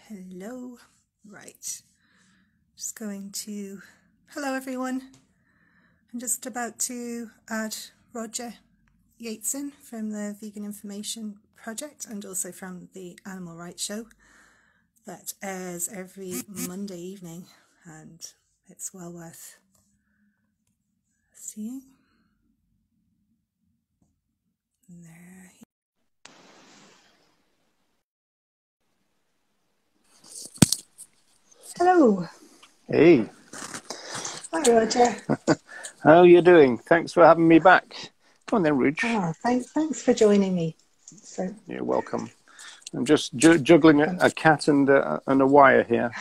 Hello. Right. Just going to... Hello, everyone. I'm just about to add Roger Yates in from the Vegan Information Project and also from the Animal Rights Show that airs every Monday evening, and it's well worth seeing. There. Hello. Hey. Hi, Roger. How are you doing? Thanks for having me back. Come on then, Rouge. Thanks for joining me. So You're welcome. I'm just juggling a cat and a wire here.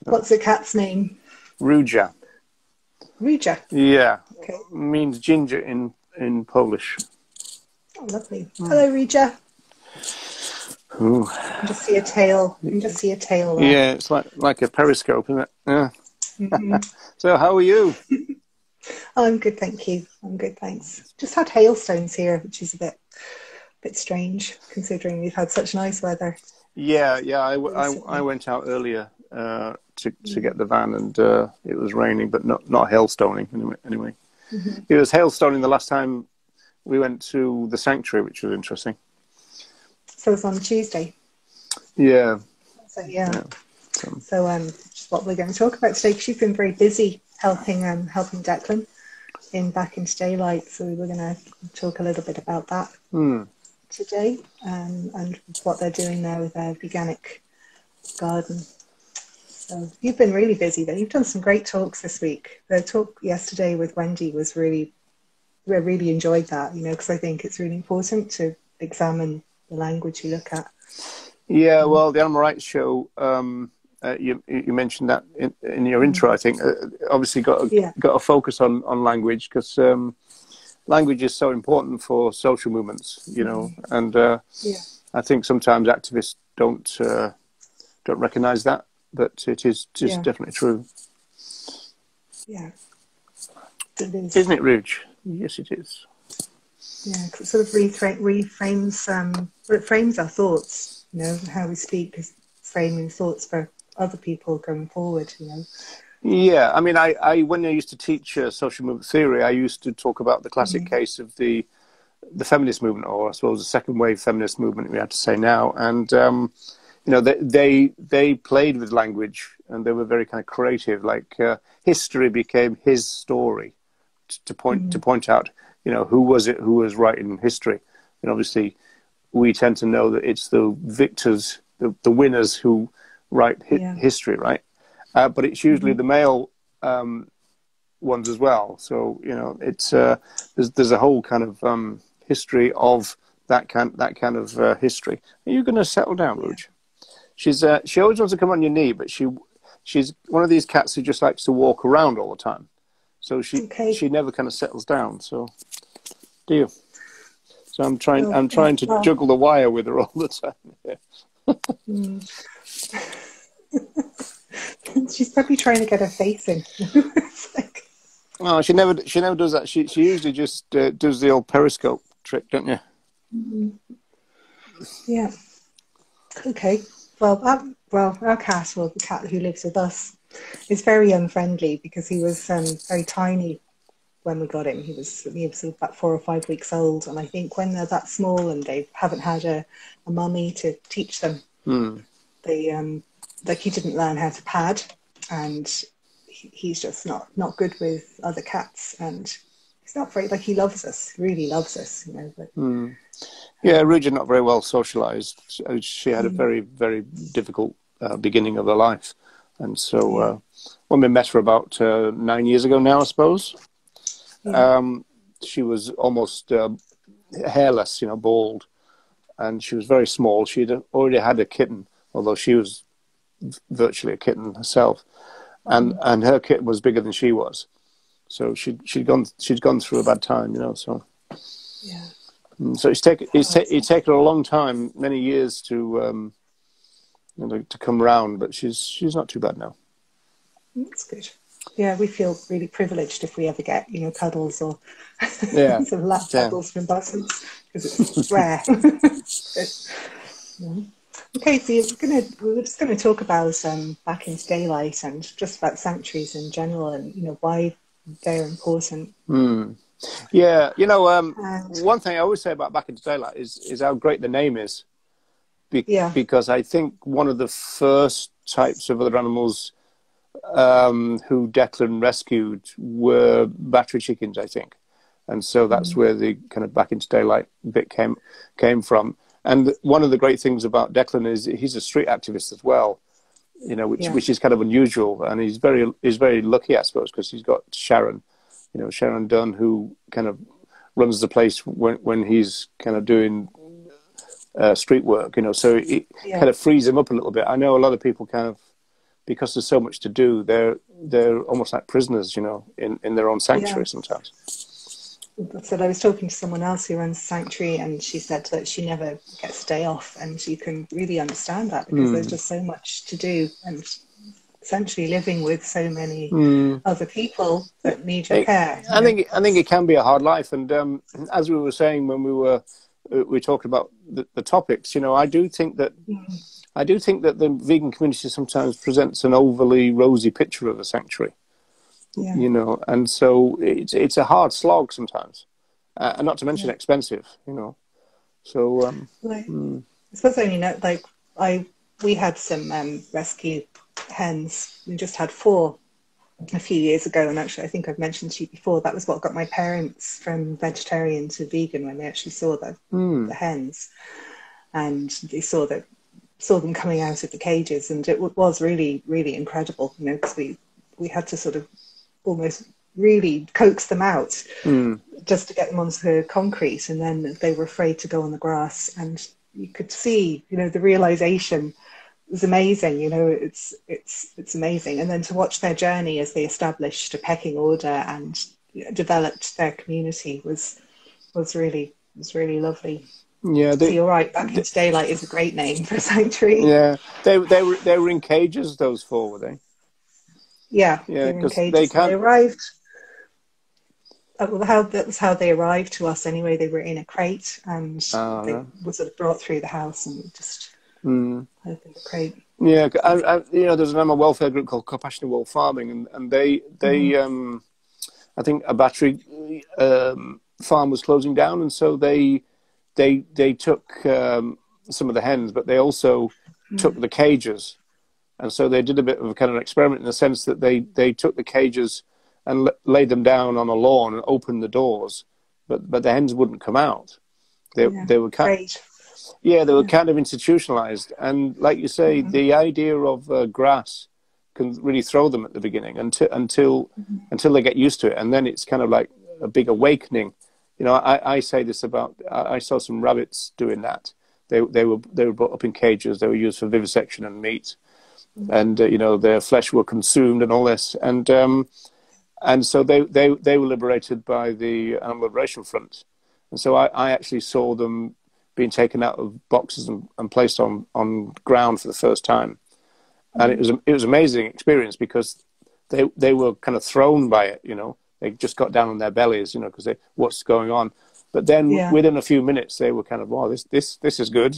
What's the cat's name? Ruja. Ruja. Yeah. Okay. Means ginger in Polish. Oh, lovely. Hello, Ruja. Ooh. You can just see a tail. You can just see a tail there. Yeah, it's like a periscope, isn't it? Yeah. Mm-hmm. So how are you? Oh, I'm good, thank you. I'm good, thanks. Just had hailstones here, which is a bit strange considering we've had such nice weather. Yeah. I went out earlier to get the van, and it was raining, but not hailstoning anyway. Mm-hmm. It was hailstoning the last time we went to the sanctuary, which was interesting. So it's on Tuesday. Yeah. So just what we're going to talk about today, because you've been very busy helping Declan back into daylight. So we're going to talk a little bit about that today, and what they're doing there with their veganic garden. So you've been really busy there. You've done some great talks this week. The talk yesterday with Wendy was we really enjoyed that, because I think it's really important to examine the language you look at. Yeah, well, the Animal Rights Show, you mentioned that in your intro, I think, obviously got a focus on language, because language is so important for social movements, and I think sometimes activists don't recognise that, but it is definitely true. Yeah, it is. Isn't it, Rouge? Yes, it is. Yeah, because it sort of reframes our thoughts, how we speak is framing thoughts for other people going forward, Yeah, I mean, I when I used to teach social movement theory, I used to talk about the classic case of the feminist movement, or I suppose the second wave feminist movement, we have to say now. And, they played with language, and they were very kind of creative, like history became his story to point out, who was writing history. And obviously we tend to know that it's the victors, the winners who write history, right? But it's usually the male ones as well. So, it's there's a whole kind of history of that kind of history. Are you going to settle down, Rouge? She always wants to come on your knee, but she's one of these cats who just likes to walk around all the time. So she never kind of settles down. So do you? So I'm trying to juggle the wire with her all the time. Yeah. She's probably trying to get her face in. Oh, she never does that. She usually just does the old periscope trick, don't you? Yeah. Okay. Well, our cat, the cat who lives with us, is very unfriendly because he was very tiny when we got him. He was sort of about 4 or 5 weeks old, and I think when they're that small and they haven't had a mummy to teach them, they he didn't learn how to pad, and he's just not good with other cats, and he's not very he loves us, really loves us, But, yeah, Rouge not very well socialised. She had a very, very difficult beginning of her life, and so when we met her about 9 years ago now, I suppose. She was almost hairless, bald, and she was very small. She'd already had a kitten, although she was virtually a kitten herself, and her kitten was bigger than she was. So she'd gone through a bad time, So so it's taken her a long time, many years to come around, but she's not too bad now. That's good. Yeah, we feel really privileged if we ever get, cuddles or sort of lap cuddles from buses, because it's rare. Yeah. Okay, so we were just gonna talk about back into daylight and just about sanctuaries in general, and why they're important. Yeah, And one thing I always say about Back into Daylight is how great the name is, yeah, because I think one of the first types of other animals who Declan rescued were battery chickens, I think, and so that's where the kind of Back into Daylight bit came from. And one of the great things about Declan is he's a street activist as well, yeah, which is kind of unusual, and he's very lucky, I suppose, because he's got Sharon, Sharon Dunn, who kind of runs the place when he's kind of doing street work, so it yeah, kind of frees him up a little bit. I know a lot of people kind of, because there's so much to do, they're almost like prisoners, in their own yeah. sanctuary sometimes. So I was talking to someone else who runs a sanctuary, and she said that she never gets a day off, and you can really understand that because there's just so much to do, and essentially living with so many other people that need your care. I think it can be a hard life, and as we were saying when we talked about the topics, I do think that the vegan community sometimes presents an overly rosy picture of a sanctuary. Yeah. And so it's a hard slog sometimes, and not to mention expensive. So I suppose we had some rescue hens. We just had 4 a few years ago, and actually I think I've mentioned to you before, that was what got my parents from vegetarian to vegan, when they actually saw the hens, and they saw them coming out of the cages, and it was really, really incredible, because we had to sort of almost really coax them out just to get them onto the concrete, and then they were afraid to go on the grass, and you could see, the realization was amazing. It's amazing, and then to watch their journey as they established a pecking order and developed their community was really lovely. Yeah, so you're right. Back into Daylight is a great name for a sanctuary. Yeah, they were in cages. Those 4, were they? Yeah, Yeah, they were in because cages. they can't. They arrived. That was how they arrived to us. Anyway, they were in a crate, and they were sort of brought through the house, and we just opened the crate. Yeah, there's an animal welfare group called Compassionate World Farming, and they I think a battery farm was closing down, and so they took some of the hens, but they also took the cages. And so they did a bit of a kind of an experiment in the sense that they took the cages and laid them down on a lawn and opened the doors, but the hens wouldn't come out. They were kind of institutionalized. And like you say, the idea of grass can really throw them at the beginning until they get used to it, and then it's kind of like a big awakening. I say this about, I saw some rabbits doing that. They were brought up in cages. They were used for vivisection and meat. And their flesh were consumed and all this, and so they were liberated by the Animal Liberation Front, and so I actually saw them being taken out of boxes and placed on ground for the first time, and it was an amazing experience because they were kind of thrown by it. They just got down on their bellies, because what's going on, but then within a few minutes they were kind of, wow, this is good,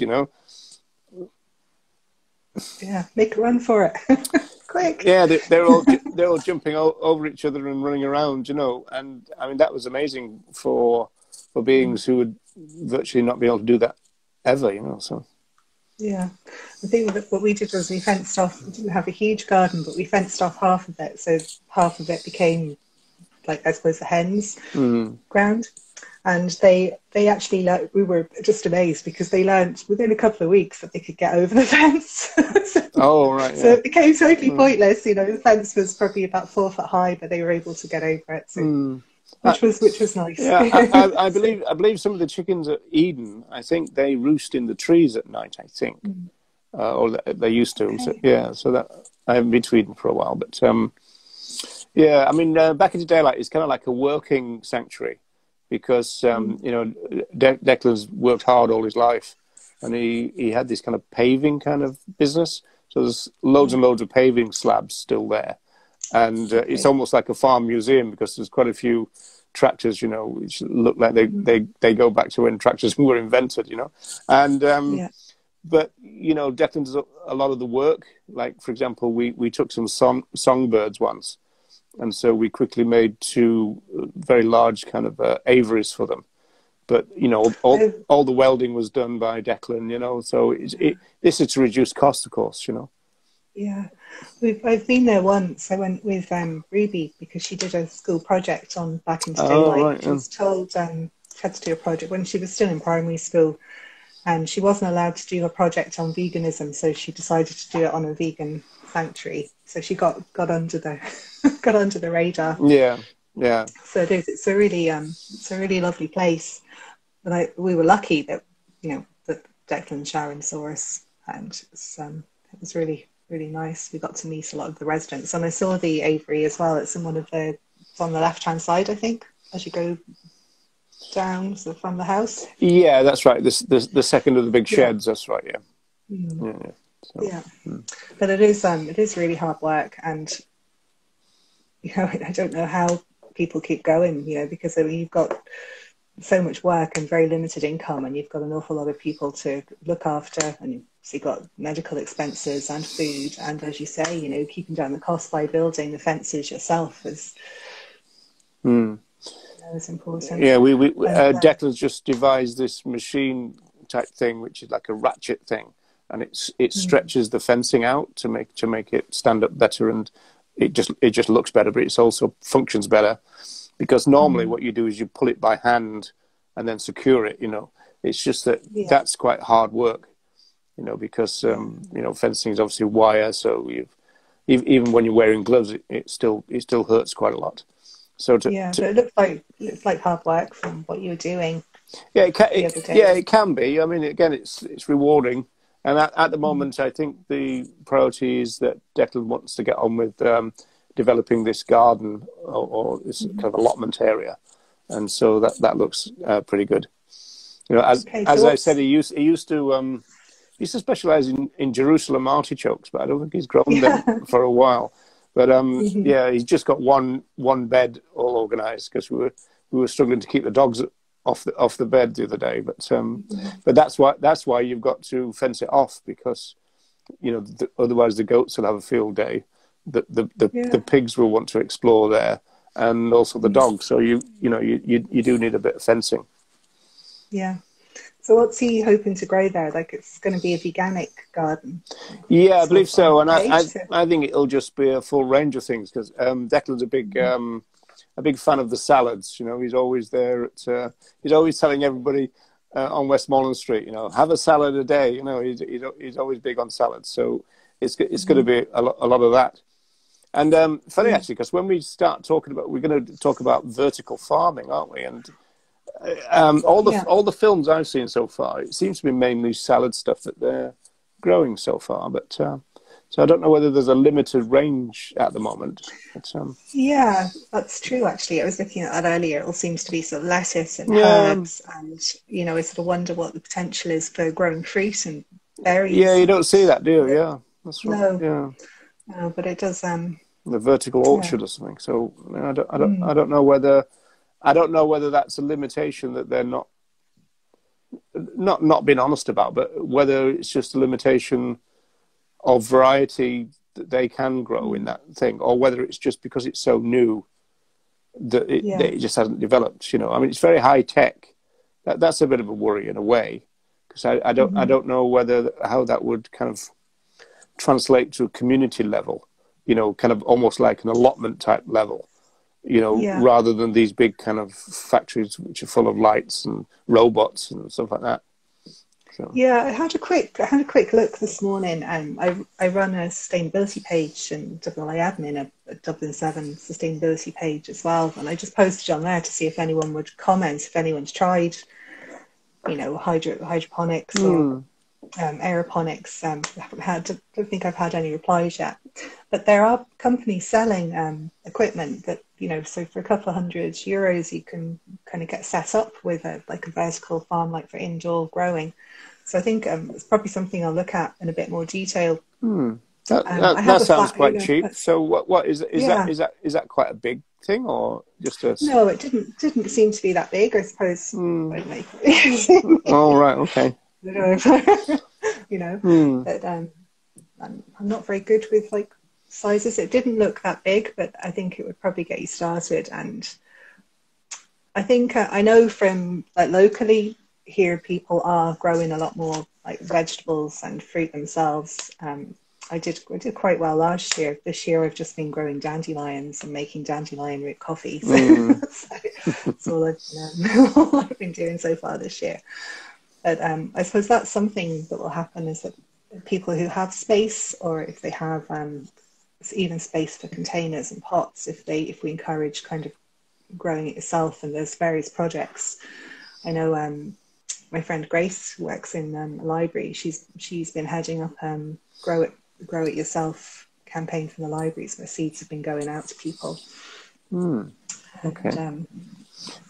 Yeah, make a run for it. Quick. Yeah, they're all jumping over each other and running around, and I mean that was amazing for beings who would virtually not be able to do that ever, so. Yeah, I think that what we did was we fenced off. We didn't have a huge garden, but we fenced off half of it, so half of it became, like, I suppose, the hens' ground. And they actually, we were just amazed because they learned within a couple of weeks that they could get over the fence. Right. So it became totally pointless. The fence was probably about 4 foot high, but they were able to get over it. So, which was nice. Yeah, I believe some of the chickens at Eden, I think they roost in the trees at night. I think, or they used to. Okay. So that I haven't been to Eden for a while, but I mean, Back into Daylight is kind of like a working sanctuary. Because Declan's worked hard all his life, and he had this kind of paving kind of business. So there's loads and loads of paving slabs still there, and it's almost like a farm museum because there's quite a few tractors, which look like they go back to when tractors were invented, and but you know, Declan does a lot of the work. Like, for example, we took some songbirds once, and so we quickly made 2 very large kind of aviaries for them. But you know, all the welding was done by Declan. You know, so this is to reduce cost, of course. You know. Yeah, I've been there once. I went with Ruby because she did a school project on Back into Daylight. Right, she was told she had to do a project when she was still in primary school, and she wasn't allowed to do a project on veganism, so she decided to do it on a vegan sanctuary. So she got under the got under the radar. Yeah, yeah. So it is. It's a really lovely place. But we were lucky that that Declan and Sharon saw us, and it was really nice. We got to meet a lot of the residents, and I saw the aviary as well. It's in it's on the left-hand side, I think, as you go down from the house. Yeah, that's right. The second of the big sheds. That's right. Yeah. Mm. Yeah. So, yeah. But it is really hard work, and I don't know how people keep going. Because you've got so much work and very limited income, and you've got an awful lot of people to look after, and you've got medical expenses and food, and as you say, keeping down the cost by building the fences yourself is important. Yeah, Declan's just devised this machine type thing, which is like a ratchet thing, and it stretches the fencing out to make it stand up better, and it just looks better, but it also functions better. Because normally what you do is you pull it by hand and then secure it, It's just that that's quite hard work, because, fencing is obviously wire. So even when you're wearing gloves, it still hurts quite a lot. So but it looks like hard work from what you were doing. Yeah, it can be. I mean, again, it's rewarding. And at the moment, I think the priority is that Declan wants to get on with developing this garden or this kind of allotment area, and so that looks pretty good. As I said, he used to specialize in Jerusalem artichokes, but I don't think he's grown them for a while. But he's just got one bed all organized because we were struggling to keep the dogs off the bed the other day. But that's why you've got to fence it off, because otherwise the goats will have a field day. The pigs will want to explore there, and also the dogs. So you do need a bit of fencing. Yeah. So what's he hoping to grow there? Like, it's going to be a veganic garden? Yeah, I believe so. And I think it'll just be a full range of things, because Declan's a big fan of the salads. He's always there he's always telling everybody on Westmoreland Street, have a salad a day. He's always big on salads. So it's going to be a lot of that. And funny actually, because when we start we're going to talk about vertical farming, aren't we? And all the films I've seen so far, it seems to be mainly salad stuff that they're growing so far. But so I don't know whether there's a limited range at the moment. But, yeah, that's true. Actually, I was looking at that earlier. It all seems to be sort of lettuce and herbs, and I sort of wonder what the potential is for growing fruit and berries. Yeah, you don't see that, do you? Yeah, that's right. No. No, but it does. The vertical orchard or something. So I don't know whether that's a limitation that they're not being honest about, but whether it's just a limitation of variety that they can grow in that thing, or whether it's just because it's so new that it just hasn't developed. I mean, it's very high tech. That's a bit of a worry in a way, because I don't know how that would kind of translate to a community level. Kind of almost like an allotment type level, rather than these big kind of factories which are full of lights and robots and stuff like that. So. Yeah, I had a quick look this morning. I run a sustainability page in Dublin Admin, a Dublin 7 sustainability page as well, and I just posted on there to see if anyone would comment, if anyone's tried, hydroponics or aeroponics. I don't think I've had any replies yet, but there are companies selling equipment that so for a couple of €100 you can kind of get set up with a vertical farm, like for indoor growing. So I think it's probably something I'll look at in a bit more detail. That sounds quite cheap. So what is that quite a big thing, or just a? No, it didn't seem to be that you know. But I'm not very good with like sizes. It didn't look that big, but I think it would probably get you started. And I think I know from like locally here, people are growing a lot more like vegetables and fruit themselves. I did quite well last year. This year I've just been growing dandelions and making dandelion root coffee. So, so that's all I've been doing so far this year. But I suppose that's something that will happen, is that people who have space, or if they have even space for containers and pots, if we encourage kind of growing it yourself, and there's various projects. I know my friend Grace, who works in a library, she's been heading up grow it yourself campaign from the libraries, where seeds have been going out to people. Okay. And,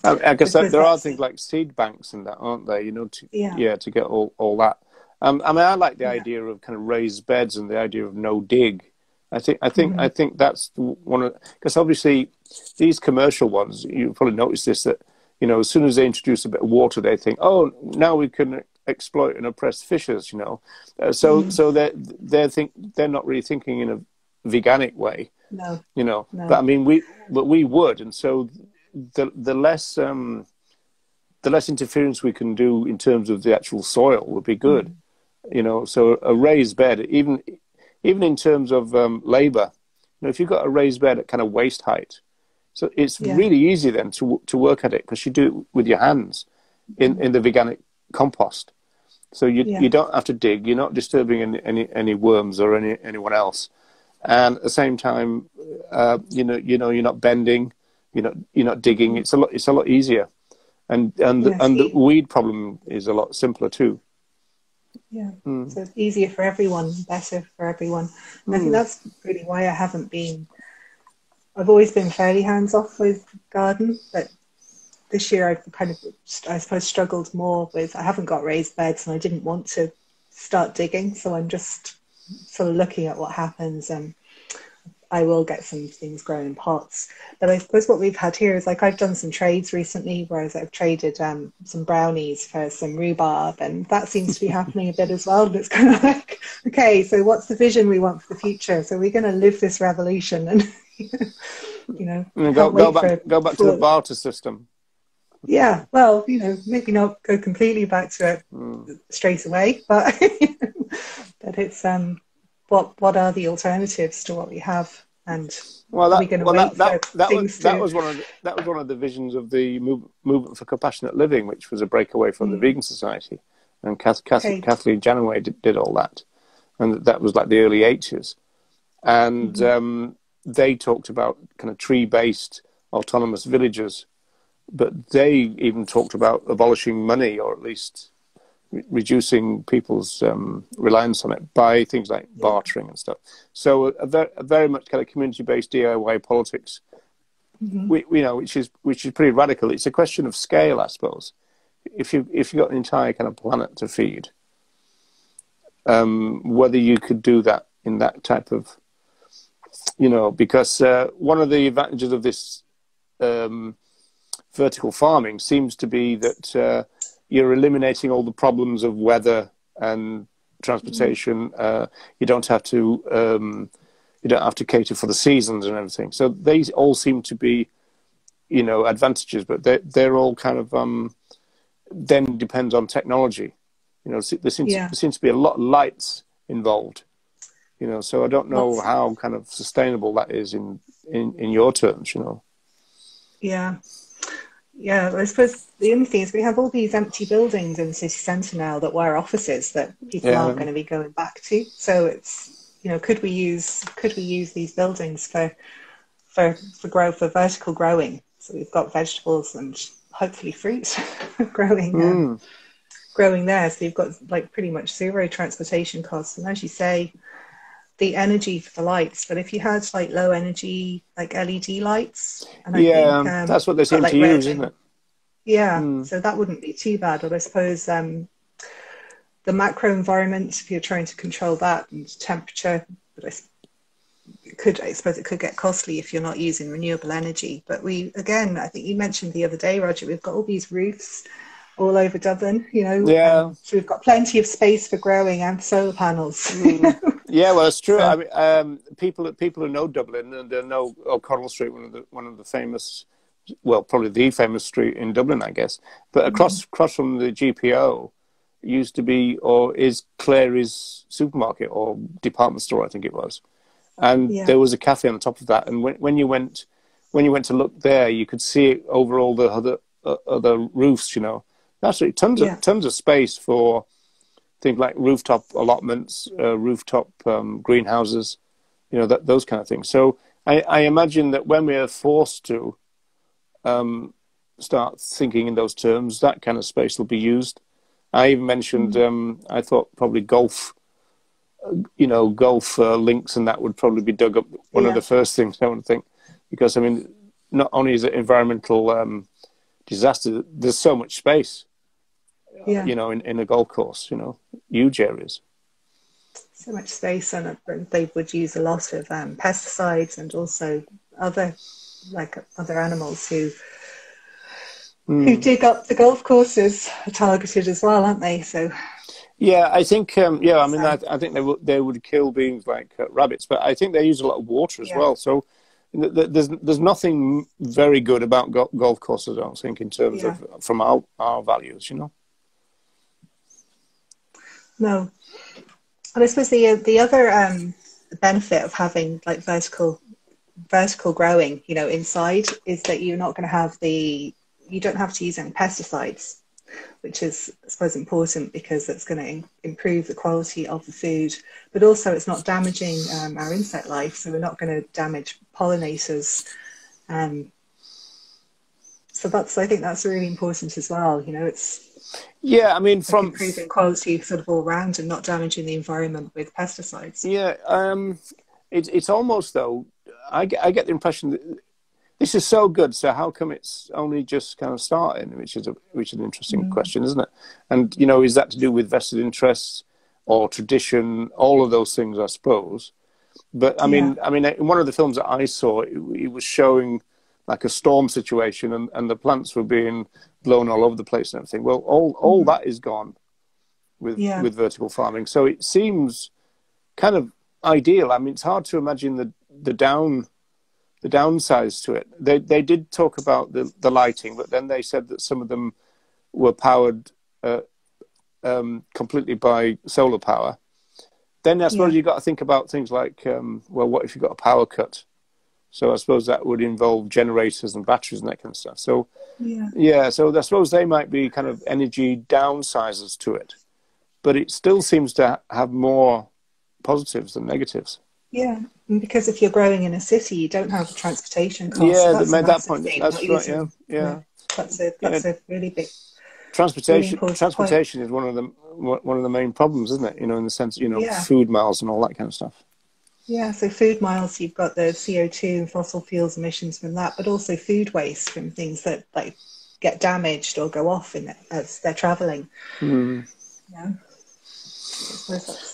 I guess there are things like seed banks and that, aren't there? You know, to get all that. I mean, I like the idea of kind of raised beds and the idea of no dig. I think that's one of, because obviously these commercial ones, you probably noticed this, that, you know, as soon as they introduce a bit of water, they think, oh, now we can exploit and oppress fishers, you know. So they're not really thinking in a veganic way. No. You know. No. But I mean, we would, and so the less interference we can do in terms of the actual soil would be good. You know, so a raised bed, even in terms of labour, you know, if you've got a raised bed at kind of waist height, so it's really easy then to work at it, because you do it with your hands in the veganic compost. So you don't have to dig. You're not disturbing any worms or anyone else, and at the same time, you know you're not bending, you're not digging. It's a lot easier, and the weed problem is a lot simpler too. Yeah, so it's easier for everyone, better for everyone. And I think that's really why I've always been fairly hands-off with garden, but this year I've kind of, I suppose, struggled more with, I haven't got raised beds and I didn't want to start digging, so I'm just sort of looking at what happens, and I will get some things grown in pots. But I suppose what we've had here is, like, I've done some trades recently, whereas I've traded some brownies for some rhubarb, and that seems to be happening a bit as well. And it's kind of like, okay, so what's the vision we want for the future? So we're going to live this revolution, and you know, go back to the barter system. Yeah, well, you know, maybe not go completely back to it straight away, but but it's what are the alternatives to what we have, and are we going to wait for things that was one of the visions of the movement for compassionate living, which was a breakaway from the Vegan Society, and Kathleen Janaway did all that, and that was like the early 80s, and they talked about kind of tree-based autonomous villages. But they even talked about abolishing money, or at least reducing people's reliance on it by things like bartering and stuff. So a very much kind of community-based DIY politics, you know, which is pretty radical. It's a question of scale, I suppose. If you've got an entire kind of planet to feed, whether you could do that in that type of, you know, because one of the advantages of this vertical farming seems to be that you're eliminating all the problems of weather and transportation. You don't have to cater for the seasons and everything. So they all seem to be, you know, advantages, but they're all kind of then depends on technology. You know, there seems to be a lot of lights involved. You know, so I don't know how kind of sustainable that is in your terms. You know. Yeah. Yeah, I suppose the only thing is we have all these empty buildings in the city centre now that were offices that people aren't going to be going back to. So it's, you know, could we use these buildings for vertical growing? So we've got vegetables and hopefully fruit growing there. So you've got like pretty much zero transportation costs, and as you say, the energy for the lights. But if you had like low energy, like LED lights, and I think that's what they seem to use, isn't it? Yeah, so that wouldn't be too bad. But I suppose the macro environment, if you're trying to control that, and temperature, but I suppose it could get costly if you're not using renewable energy. But I think you mentioned the other day, Roger, we've got all these roofs all over Dublin, Yeah. so we've got plenty of space for growing and solar panels. Yeah, well, it's true. So, I mean, people who know Dublin and they know O'Connell Street, one of the famous, well, probably the famous street in Dublin, I guess. But across from the GPO used to be or is Clary's supermarket or department store, I think it was, and yeah, there was a cafe on the top of that. And when you went to look there, you could see it over all the other roofs. Actually tons of space for things like rooftop allotments, rooftop greenhouses, those kind of things. So I imagine that when we are forced to start thinking in those terms, that kind of space will be used. I even mentioned, I thought probably golf links and that would probably be dug up one of the first things I would think, because I mean, not only is it environmental disaster, there's so much space. In a golf course, huge areas. So much space, and they would use a lot of pesticides, and also other animals who dig up the golf courses are targeted as well, aren't they? So yeah, I think I mean, I think they would kill beings like rabbits, but I think they use a lot of water as well. So there's nothing very good about golf courses, I don't think, in terms of from our values, No, and I suppose the other benefit of having like vertical growing, inside, is that you're not going to have you don't have to use any pesticides, which is, I suppose, important because it's going to improve the quality of the food, but also it's not damaging our insect life, so we're not going to damage pollinators. So I think that's really important as well. It's I mean, from improving quality sort of all round and not damaging the environment with pesticides. Yeah, it's almost though. I get the impression that this is so good. So how come it's only just kind of starting? Which is an interesting question, isn't it? And is that to do with vested interests or tradition? All of those things, I suppose. But I mean, in one of the films that I saw, it was showing like a storm situation, and the plants were being blown all over the place and everything. Well, all that is gone with vertical farming. So it seems kind of ideal. I mean, it's hard to imagine the downsides to it. They did talk about the lighting, but then they said that some of them were powered completely by solar power. Then I suppose you've got to think about things like, well, what if you've got a power cut? So I suppose that would involve generators and batteries and that kind of stuff. So so I suppose they might be kind of energy downsizers to it, but it still seems to have more positives than negatives. Yeah, because if you're growing in a city, you don't have transportation costs. Yeah, so they made that point. That's right. Yeah. That's a really big transportation. Really transportation is one of the main problems, isn't it? In the sense, food miles and all that kind of stuff. Yeah, so food miles, you've got the CO2 and fossil fuels emissions from that, but also food waste from things that like get damaged or go off as they're travelling. Yeah.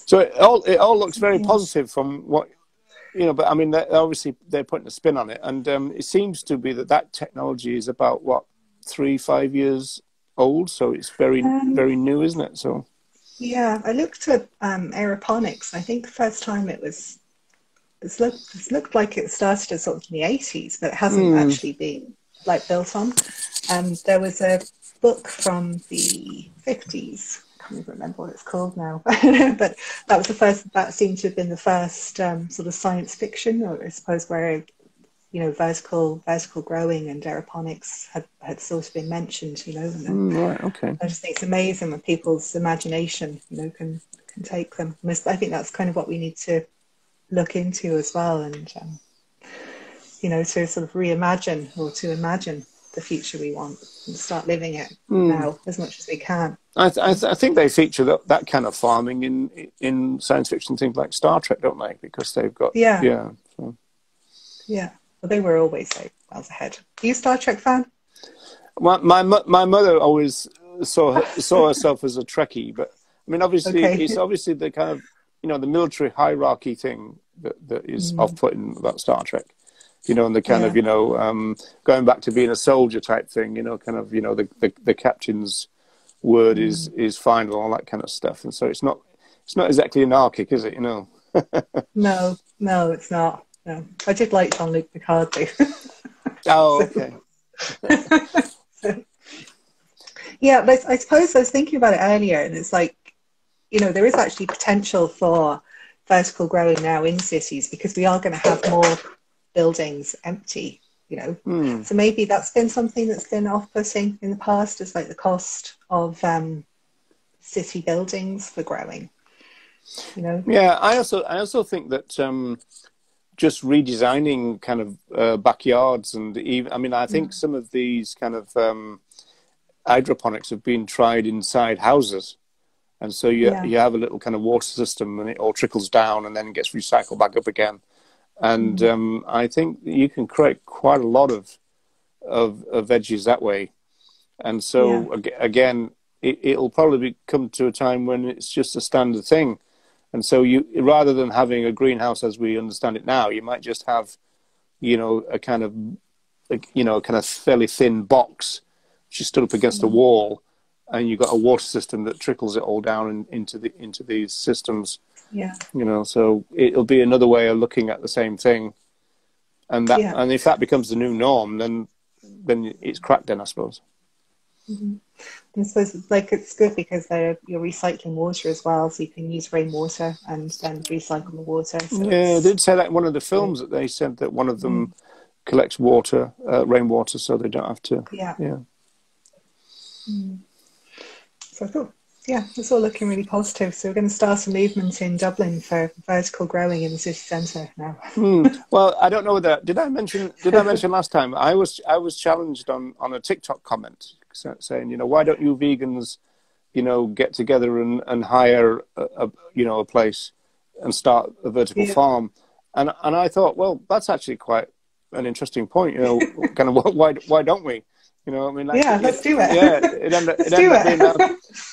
So it all looks very positive from what but I mean, obviously they're putting a spin on it, and it seems to be that technology is about 3-5 years old, so it's very very new, isn't it? So yeah, I looked at aeroponics. I think the first time it's looked like it started as sort of in the 80s, but it hasn't actually been built on. There was a book from the 50s. I can't even remember what it's called now, but that was the first. That seemed to have been the first sort of science fiction, or I suppose, where vertical growing and aeroponics had sort of been mentioned. Right, okay. I just think it's amazing when people's imagination, can take them. I think that's kind of what we need to look into as well, and to sort of reimagine or to imagine the future we want and start living it now as much as we can. I think they feature that kind of farming in science fiction things like Star Trek, don't they? Because they've got well, they were always miles ahead. Are you a Star Trek fan? My mother always saw herself as a Trekkie, but I mean, obviously it's obviously the kind of the military hierarchy thing that is off-putting about Star Trek, and the kind of going back to being a soldier type thing, kind of the captain's word is final, all that kind of stuff. And so it's not exactly anarchic, is it? You know. No, no, it's not. No, I did like Jean-Luc Picard too. Oh, okay. So, yeah, but I suppose I was thinking about it earlier, and it's like, you know, there is actually potential for vertical growing now in cities because we are going to have more buildings empty, you know. So maybe that's been something that's been off-putting in the past, is like the cost of city buildings for growing, you know. Yeah, I also think that just redesigning kind of backyards, and even, I mean, I think some of these kind of hydroponics have been tried inside houses. And so you have a little kind of water system, and it all trickles down and then gets recycled back up again. And I think you can create quite a lot of veggies that way. And so again, it'll probably come to a time when it's just a standard thing. And so you, rather than having a greenhouse as we understand it now, you might just have, you know, a kind of fairly thin box which is stood up against a wall, and you've got a water system that trickles it all down into these systems. Yeah. You know, so it'll be another way of looking at the same thing, and that, and if that becomes the new norm, then it's cracked then, I suppose. I suppose it's good because you're recycling water as well, so you can use rainwater and then recycle the water. So yeah, they did say that in one of the films that they said that one of them collects water, rainwater, so they don't have to. Yeah. Mm. So cool. Yeah, it's all looking really positive. So we're going to start a movement in Dublin for vertical growing in the city centre now. Well, I don't know whether did I mention last time I was challenged on a TikTok comment saying, you know, why don't you vegans, you know, get together and hire a place and start a vertical farm, and I thought, well, that's actually quite an interesting point. You know, kind of why don't we? You know, I mean, like, let's do it. Yeah, it ended up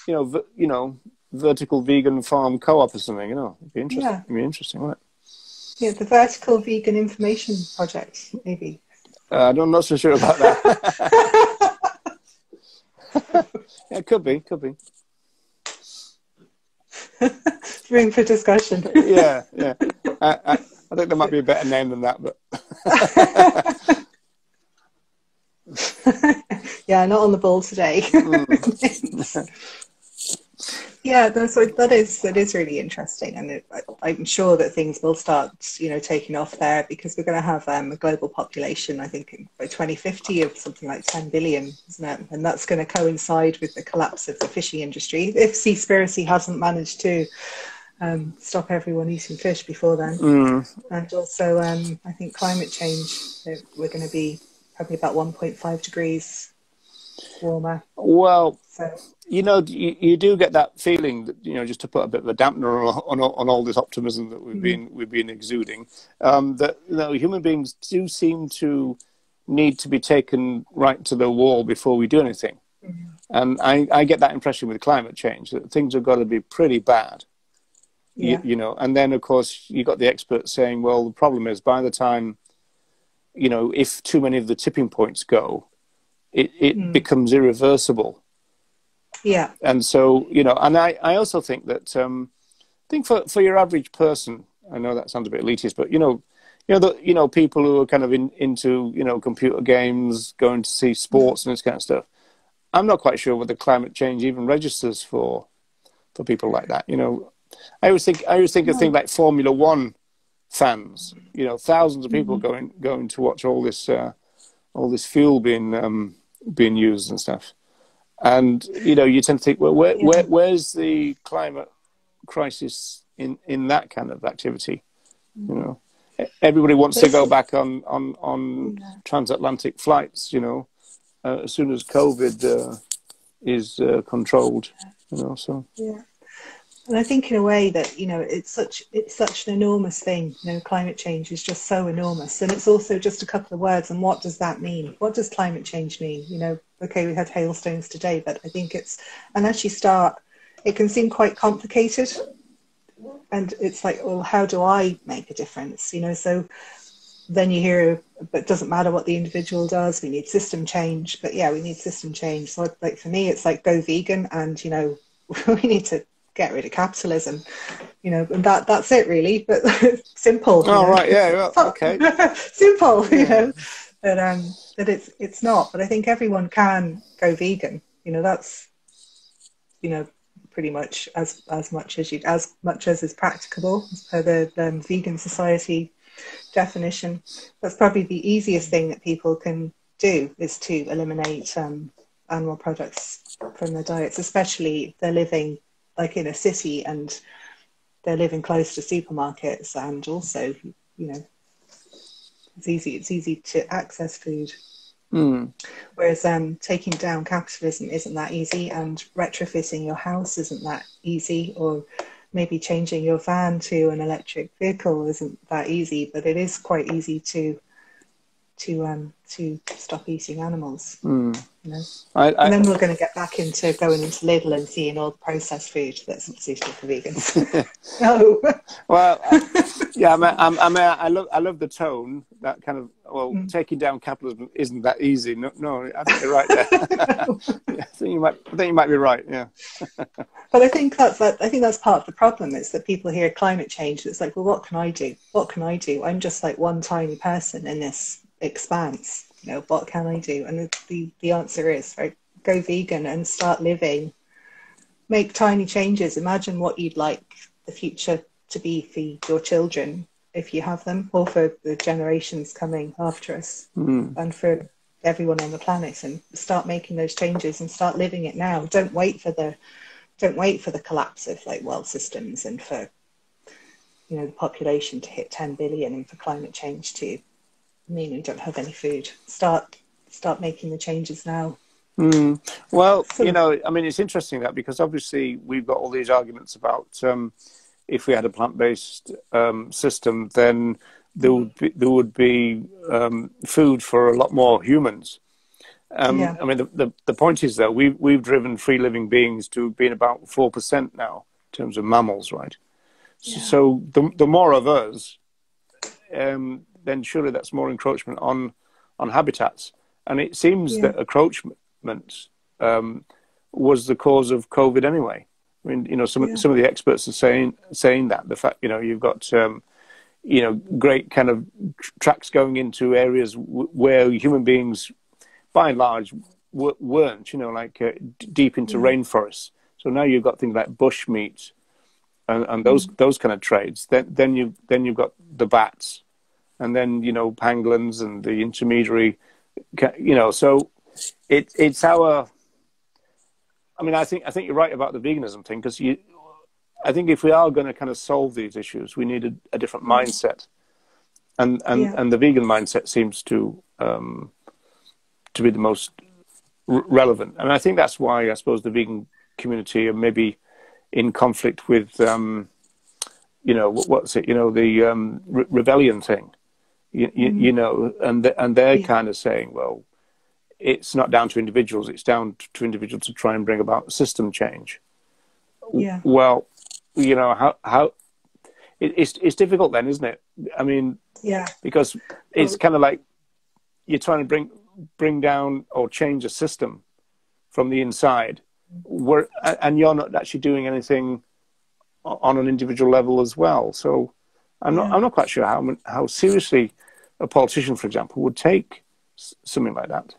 being vertical vegan farm co-op or something. You know, it'd be interesting. It'd be interesting, wouldn't it? Yeah, the Vertical Vegan Information Project, maybe. I'm not so sure about that. Yeah, could be. Room for discussion. Yeah. I think there might be a better name than that, but. Yeah, not on the ball today. Yeah, so that is really interesting, and I'm sure that things will start, you know, taking off there, because we're going to have a global population, I think, by 2050 of something like 10 billion, isn't it? And that's going to coincide with the collapse of the fishing industry, if Seaspiracy hasn't managed to stop everyone eating fish before then. And also, I think climate change, we're going to be probably about 1.5 degrees warmer. Well, you know, you do get that feeling that, you know, just to put a bit of a dampener on all this optimism that we've been exuding, that, you know, human beings do seem to need to be taken right to the wall before we do anything. And I get that impression with climate change, that things have got to be pretty bad. You know, and then of course you got the experts saying, well, the problem is by the time, you know, if too many of the tipping points go, it becomes irreversible. Yeah. And so, you know, and I also think that, I think for your average person, I know that sounds a bit elitist, but, people who are kind of into, you know, computer games, going to see sports and this kind of stuff, I'm not quite sure whether climate change even registers for people like that. You know, I always think of things like Formula One fans, you know, thousands of people going to watch all this fuel being used and stuff. And, you know, you tend to think, well, where's the climate crisis in that kind of activity? You know, everybody wants to go back on transatlantic flights, you know, as soon as COVID is controlled, you know, so. Yeah. And I think in a way that, you know, it's such an enormous thing. You know, climate change is just so enormous. And it's also just a couple of words. And what does that mean? What does climate change mean? You know, okay, we had hailstones today, but I think it can seem quite complicated. And it's like, well, how do I make a difference? You know, so then you hear, but it doesn't matter what the individual does. We need system change. But yeah, we need system change. So like for me, it's like go vegan, and you know, we need to get rid of capitalism. You know, and that's it really. But simple. Oh, You know? right, yeah, well, okay, simple. yeah. You know, but it's not. But I think everyone can go vegan. You know, that's, you know, pretty much as much as is practicable as per the Vegan Society definition. That's probably the easiest thing that people can do, is to eliminate animal products from their diets, especially if they're living like in a city and they're living close to supermarkets, and also, you know, it's easy to access food. Whereas taking down capitalism isn't that easy, and retrofitting your house isn't that easy, or maybe changing your van to an electric vehicle isn't that easy, but it is quite easy to stop eating animals. You know? And then we're going to get back into going into Lidl and seeing all the processed food that's not suitable for vegans. No. Well, yeah, I love the tone. That kind of, well, taking down capitalism isn't that easy. No, I think you're right there. Yeah, I think you might be right. Yeah. But I think that's part of the problem, is that people hear climate change. It's like, well, what can I do? What can I do? I'm just like one tiny person in this expanse. You know, what can I do? And the answer is, right, go vegan and start living. Make tiny changes. Imagine what you'd like the future to be for your children, if you have them, or for the generations coming after us, and for everyone on the planet. And start making those changes and start living it now. Don't wait for the collapse of like world systems, and for, you know, the population to hit 10 billion, and for climate change to mean we don't have any food. Start making the changes now. Well, you know, I mean, it's interesting that, because obviously we've got all these arguments about if we had a plant-based system, then there would be food for a lot more humans. I mean, the point is, though, we've driven free living beings to being about 4% now in terms of mammals, right? Yeah. So the more of us, then surely that's more encroachment on habitats. And it seems that encroachment was the cause of COVID anyway. I mean, you know, some of the experts are saying that the fact, you know, you've got you know, great kind of tracks going into areas where human beings, by and large, weren't, you know, like deep into rainforests. So now you've got things like bushmeat and those kind of trades. Then you've got the bats, and then, you know, pangolins and the intermediary, you know. So it's our. I mean, I think you're right about the veganism thing, because I think if we are going to kind of solve these issues, we need a different mindset, and the vegan mindset seems to be the most relevant. And I think that's why I suppose the vegan community are maybe in conflict with, you know, what's it? You know, the rebellion thing. You know, and they're kind of saying, well, it's not down to individuals; it's down to individuals to try and bring about system change. Yeah. Well, you know, how it's difficult then, isn't it? I mean, because it's kind of like you're trying to bring down or change a system from the inside, and you're not actually doing anything on an individual level as well. So I'm not quite sure how seriously a politician, for example, would take something like that.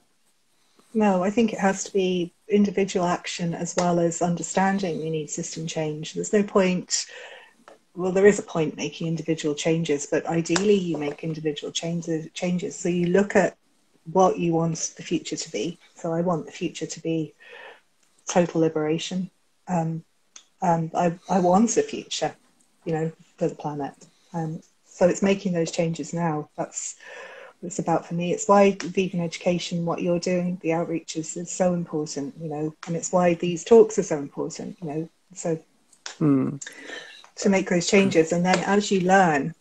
No, I think it has to be individual action as well as understanding we need system change. There's no point, well, there is a point making individual changes, but ideally you make individual changes. So you look at what you want the future to be. So I want the future to be total liberation. And I want a future, you know, for the planet. So it's making those changes now. That's what it's about for me. It's why vegan education, what you're doing, the outreach is so important, you know, and it's why these talks are so important, you know, so to make those changes. And then as you learn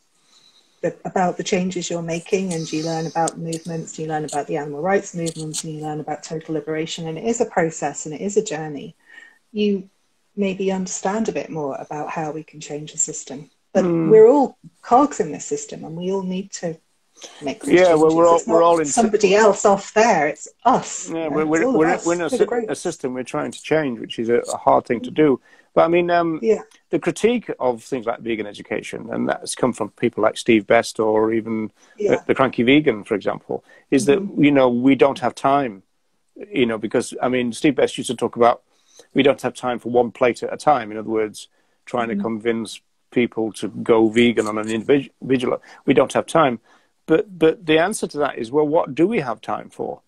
about the changes you're making, and you learn about movements, you learn about the animal rights movements, and you learn about total liberation, and it is a process and it is a journey, you maybe understand a bit more about how we can change the system. But we're all cogs in this system, and we all need to make the Yeah, well, changes. It's we're not all in somebody else off there. It's us. yeah, You know, it's all of us we're in for the group. a system we're trying to change, which is a hard thing to do. But I mean, Yeah. the critique of things like vegan education, and that's come from people like Steve Best or even Yeah. the Cranky Vegan, for example, is that, you know, we don't have time, you know, because, I mean, Steve Best used to talk about we don't have time for one plate at a time. In other words, trying to convince people to go vegan on an individual. We don't have time. But the answer to that is, well, what do we have time for?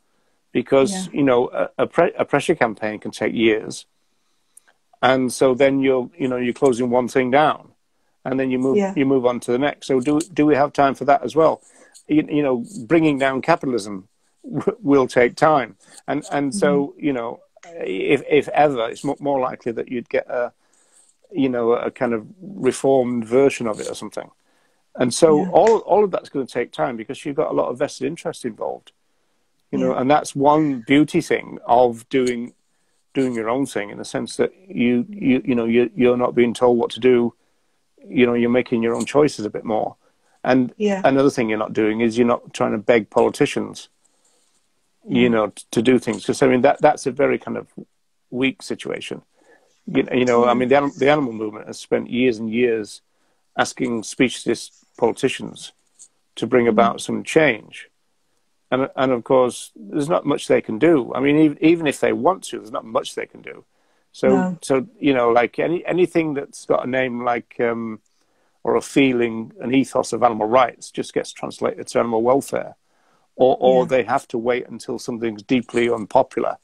Because, you know, a pressure campaign can take years. And so then you're closing one thing down, and then you move on to the next. So do we have time for that as well? You know, bringing down capitalism will take time, and so, you know, if ever, it's more likely that you'd get a kind of reformed version of it or something. And so all of that's going to take time because you've got a lot of vested interest involved, you know, and that's one beauty thing of doing your own thing, in the sense that you're not being told what to do. You know, you're making your own choices a bit more. And another thing you're not doing is you're not trying to beg politicians, you know, to do things. Because I mean that's a very kind of weak situation. You know, I mean the animal movement has spent years and years asking speechless politicians to bring about some change. And of course, there's not much they can do. I mean, even if they want to, there's not much they can do. So you know, like anything that's got a name like or a feeling, an ethos of animal rights, just gets translated to animal welfare, or they have to wait until something's deeply unpopular.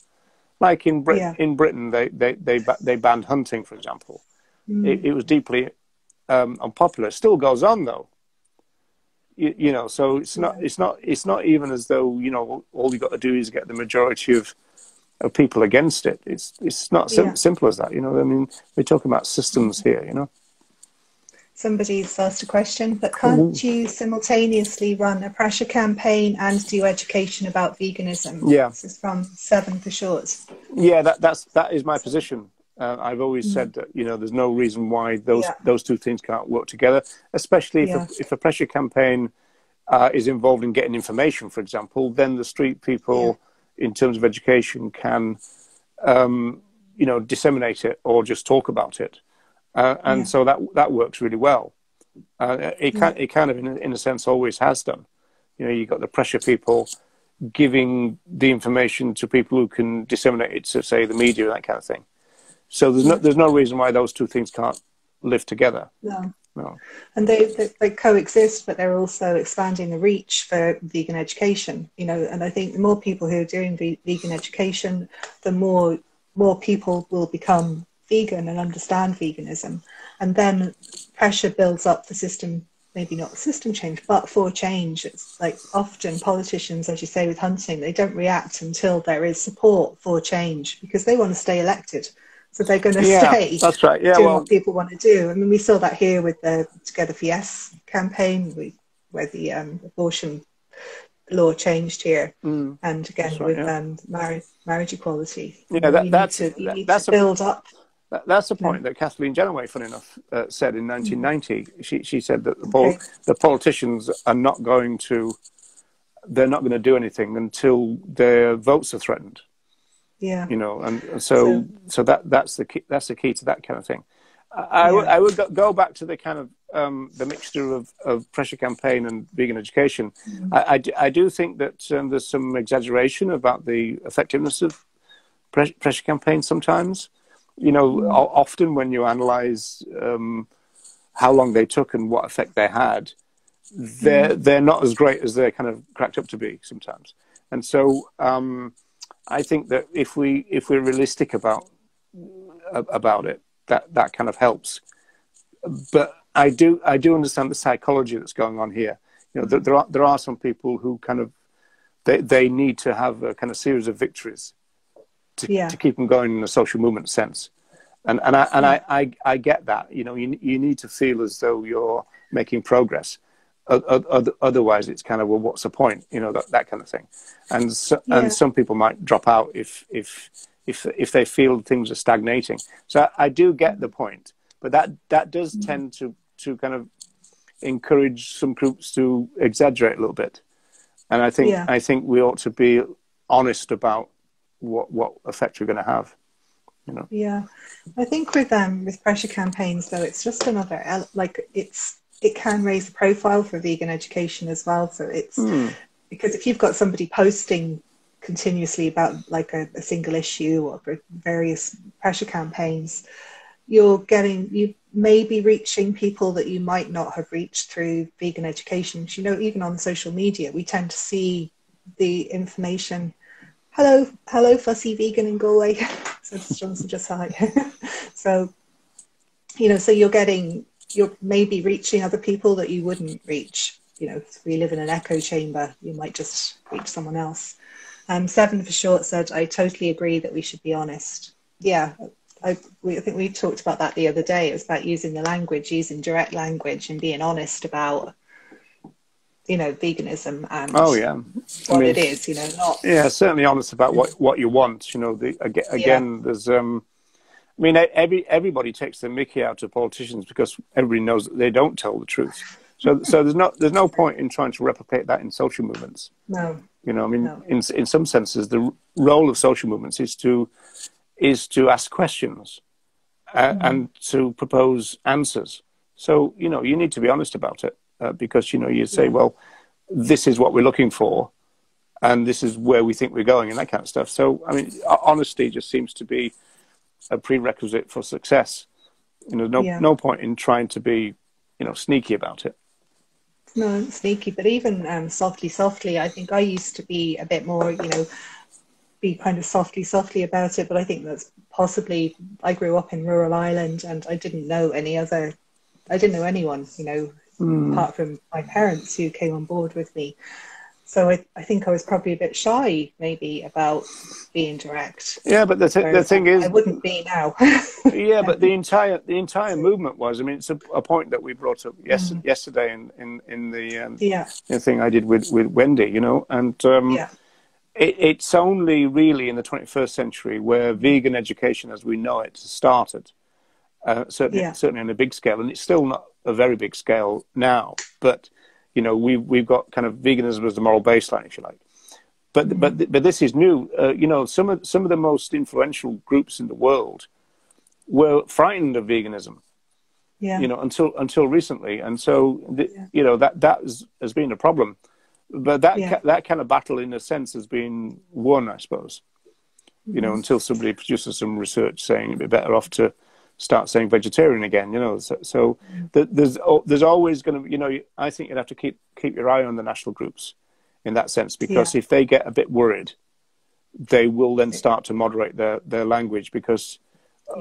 Like in Britain, they banned hunting, for example. It was deeply unpopular. It still goes on though. You know, so it's not even as though, you know, all you got to do is get the majority of people against it. It's not simple as that. You know, I mean, we're talking about systems here. You know. Somebody's asked a question, but can't you simultaneously run a pressure campaign and do education about veganism? Yeah. This is from 7 for short. Yeah, that is my position. I've always said that, you know, there's no reason why those two things can't work together, especially if a pressure campaign is involved in getting information, for example. Then the street people, in terms of education, can, you know, disseminate it or just talk about it. And so that works really well. It kind of, in a sense, always has done. You know, you've got the pressure people giving the information to people who can disseminate it to, say, the media and that kind of thing. So there's no reason why those two things can't live together. No. And they coexist, but they're also expanding the reach for vegan education. You know, and I think the more people who are doing vegan education, the more people will become vegan and understand veganism, and then pressure builds up the system. Maybe not system change, but for change. It's like often politicians, as you say, with hunting, they don't react until there is support for change because they want to stay elected. So they're going to stay that's right. doing what people want to do. I mean, we saw that here with the Together for Yes campaign, where the abortion law changed here, and again with marriage equality. Yeah, that's to build up. That's a point that Kathleen Genoway, funny enough, said in 1990. She said that the politicians are not going to do anything until their votes are threatened. Yeah, you know, and so that's the key to that kind of thing. I would go back to the kind of the mixture of pressure campaign and vegan education. I do think that there's some exaggeration about the effectiveness of pressure campaigns sometimes. You know, often when you analyze how long they took and what effect they had, they're not as great as they're kind of cracked up to be sometimes. And so I think that if we're realistic about it, that kind of helps. But I do understand the psychology that's going on here. You know, there are some people who kind of they need to have a kind of series of victories to keep them going in a social movement sense, and I get that. You know, you need to feel as though you're making progress. Otherwise, it's kind of, well, what's the point? You know, that kind of thing. And some people might drop out if they feel things are stagnating. So I do get the point, but that does tend to kind of encourage some groups to exaggerate a little bit. And I think we ought to be honest about what effect we're going to have. You know. Yeah, I think with pressure campaigns though, it's just another it can raise the profile for vegan education as well. So it's because if you've got somebody posting continuously about like a single issue or various pressure campaigns, you may be reaching people that you might not have reached through vegan education. You know, even on social media, we tend to see the information. Hello, fussy vegan in Galway. So Johnson just hi. So, you know, so you're maybe reaching other people that you wouldn't reach. You know, if we live in an echo chamber, you might just reach someone else. 7 for short said, I totally agree that we should be honest. Yeah, I think we talked about that the other day. It was about using the language, using direct language and being honest about, you know, veganism and what it is, you know, not... Yeah, certainly honest about what you want, you know. There's... I mean, everybody takes the mickey out of politicians because everybody knows that they don't tell the truth. So there's no point in trying to replicate that in social movements. No. You know, I mean, in some senses, the role of social movements is to ask questions and to propose answers. So, you know, you need to be honest about it because, you know, you say, well, this is what we're looking for and this is where we think we're going and that kind of stuff. So, I mean, honesty just seems to be a prerequisite for success. You know, no point in trying to be, you know, sneaky about it. No, sneaky, but even softly, I think I used to be a bit more, you know, be kind of softly about it, but I think that's possibly, I grew up in rural Ireland and I didn't know anyone, you know, apart from my parents who came on board with me. So I think I was probably a bit shy, maybe, about being direct. Yeah, but the thing is, I wouldn't be now. Yeah, but the entire movement was. I mean, it's a point that we brought up yesterday in the thing I did with Wendy. You know, and it's only really in the 21st century where vegan education, as we know it, started. Certainly on a big scale, and it's still not a very big scale now, but. You know, we've got kind of veganism as the moral baseline, if you like, but this is new. You know, some of the most influential groups in the world were frightened of veganism. Yeah. You know, until recently, and so you know that has been a problem. But that kind of battle, in a sense, has been won, I suppose. You know, until somebody produces some research saying it'd be better off to start saying vegetarian again, you know. So there's always going to, you know, I think you'd have to keep your eye on the national groups in that sense, because if they get a bit worried, they will then start to moderate their language because,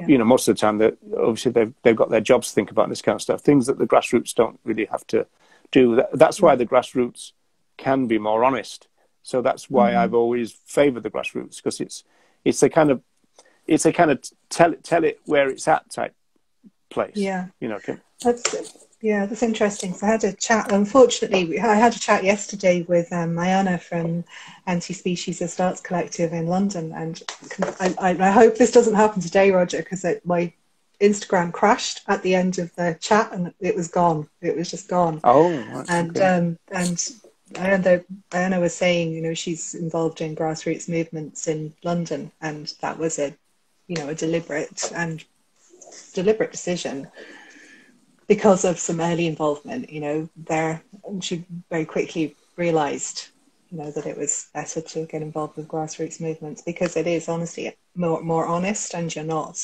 you know, most of the time that obviously they've got their jobs to think about this kind of stuff, things that the grassroots don't really have to do. That's why the grassroots can be more honest. So that's why I've always favoured the grassroots, because it's a kind of tell it where it's at type place. Yeah, you know. That's interesting. So I had a chat. Unfortunately, I had a chat yesterday with Mayana from Anti-Speciesist Arts Collective in London, and I hope this doesn't happen today, Roger, because my Instagram crashed at the end of the chat and it was gone. It was just gone. Oh, and Diana was saying, you know, she's involved in grassroots movements in London, and that was a deliberate decision because of some early involvement, you know, there. And she very quickly realised, you know, that it was better to get involved with grassroots movements because it is honestly more honest, and you're not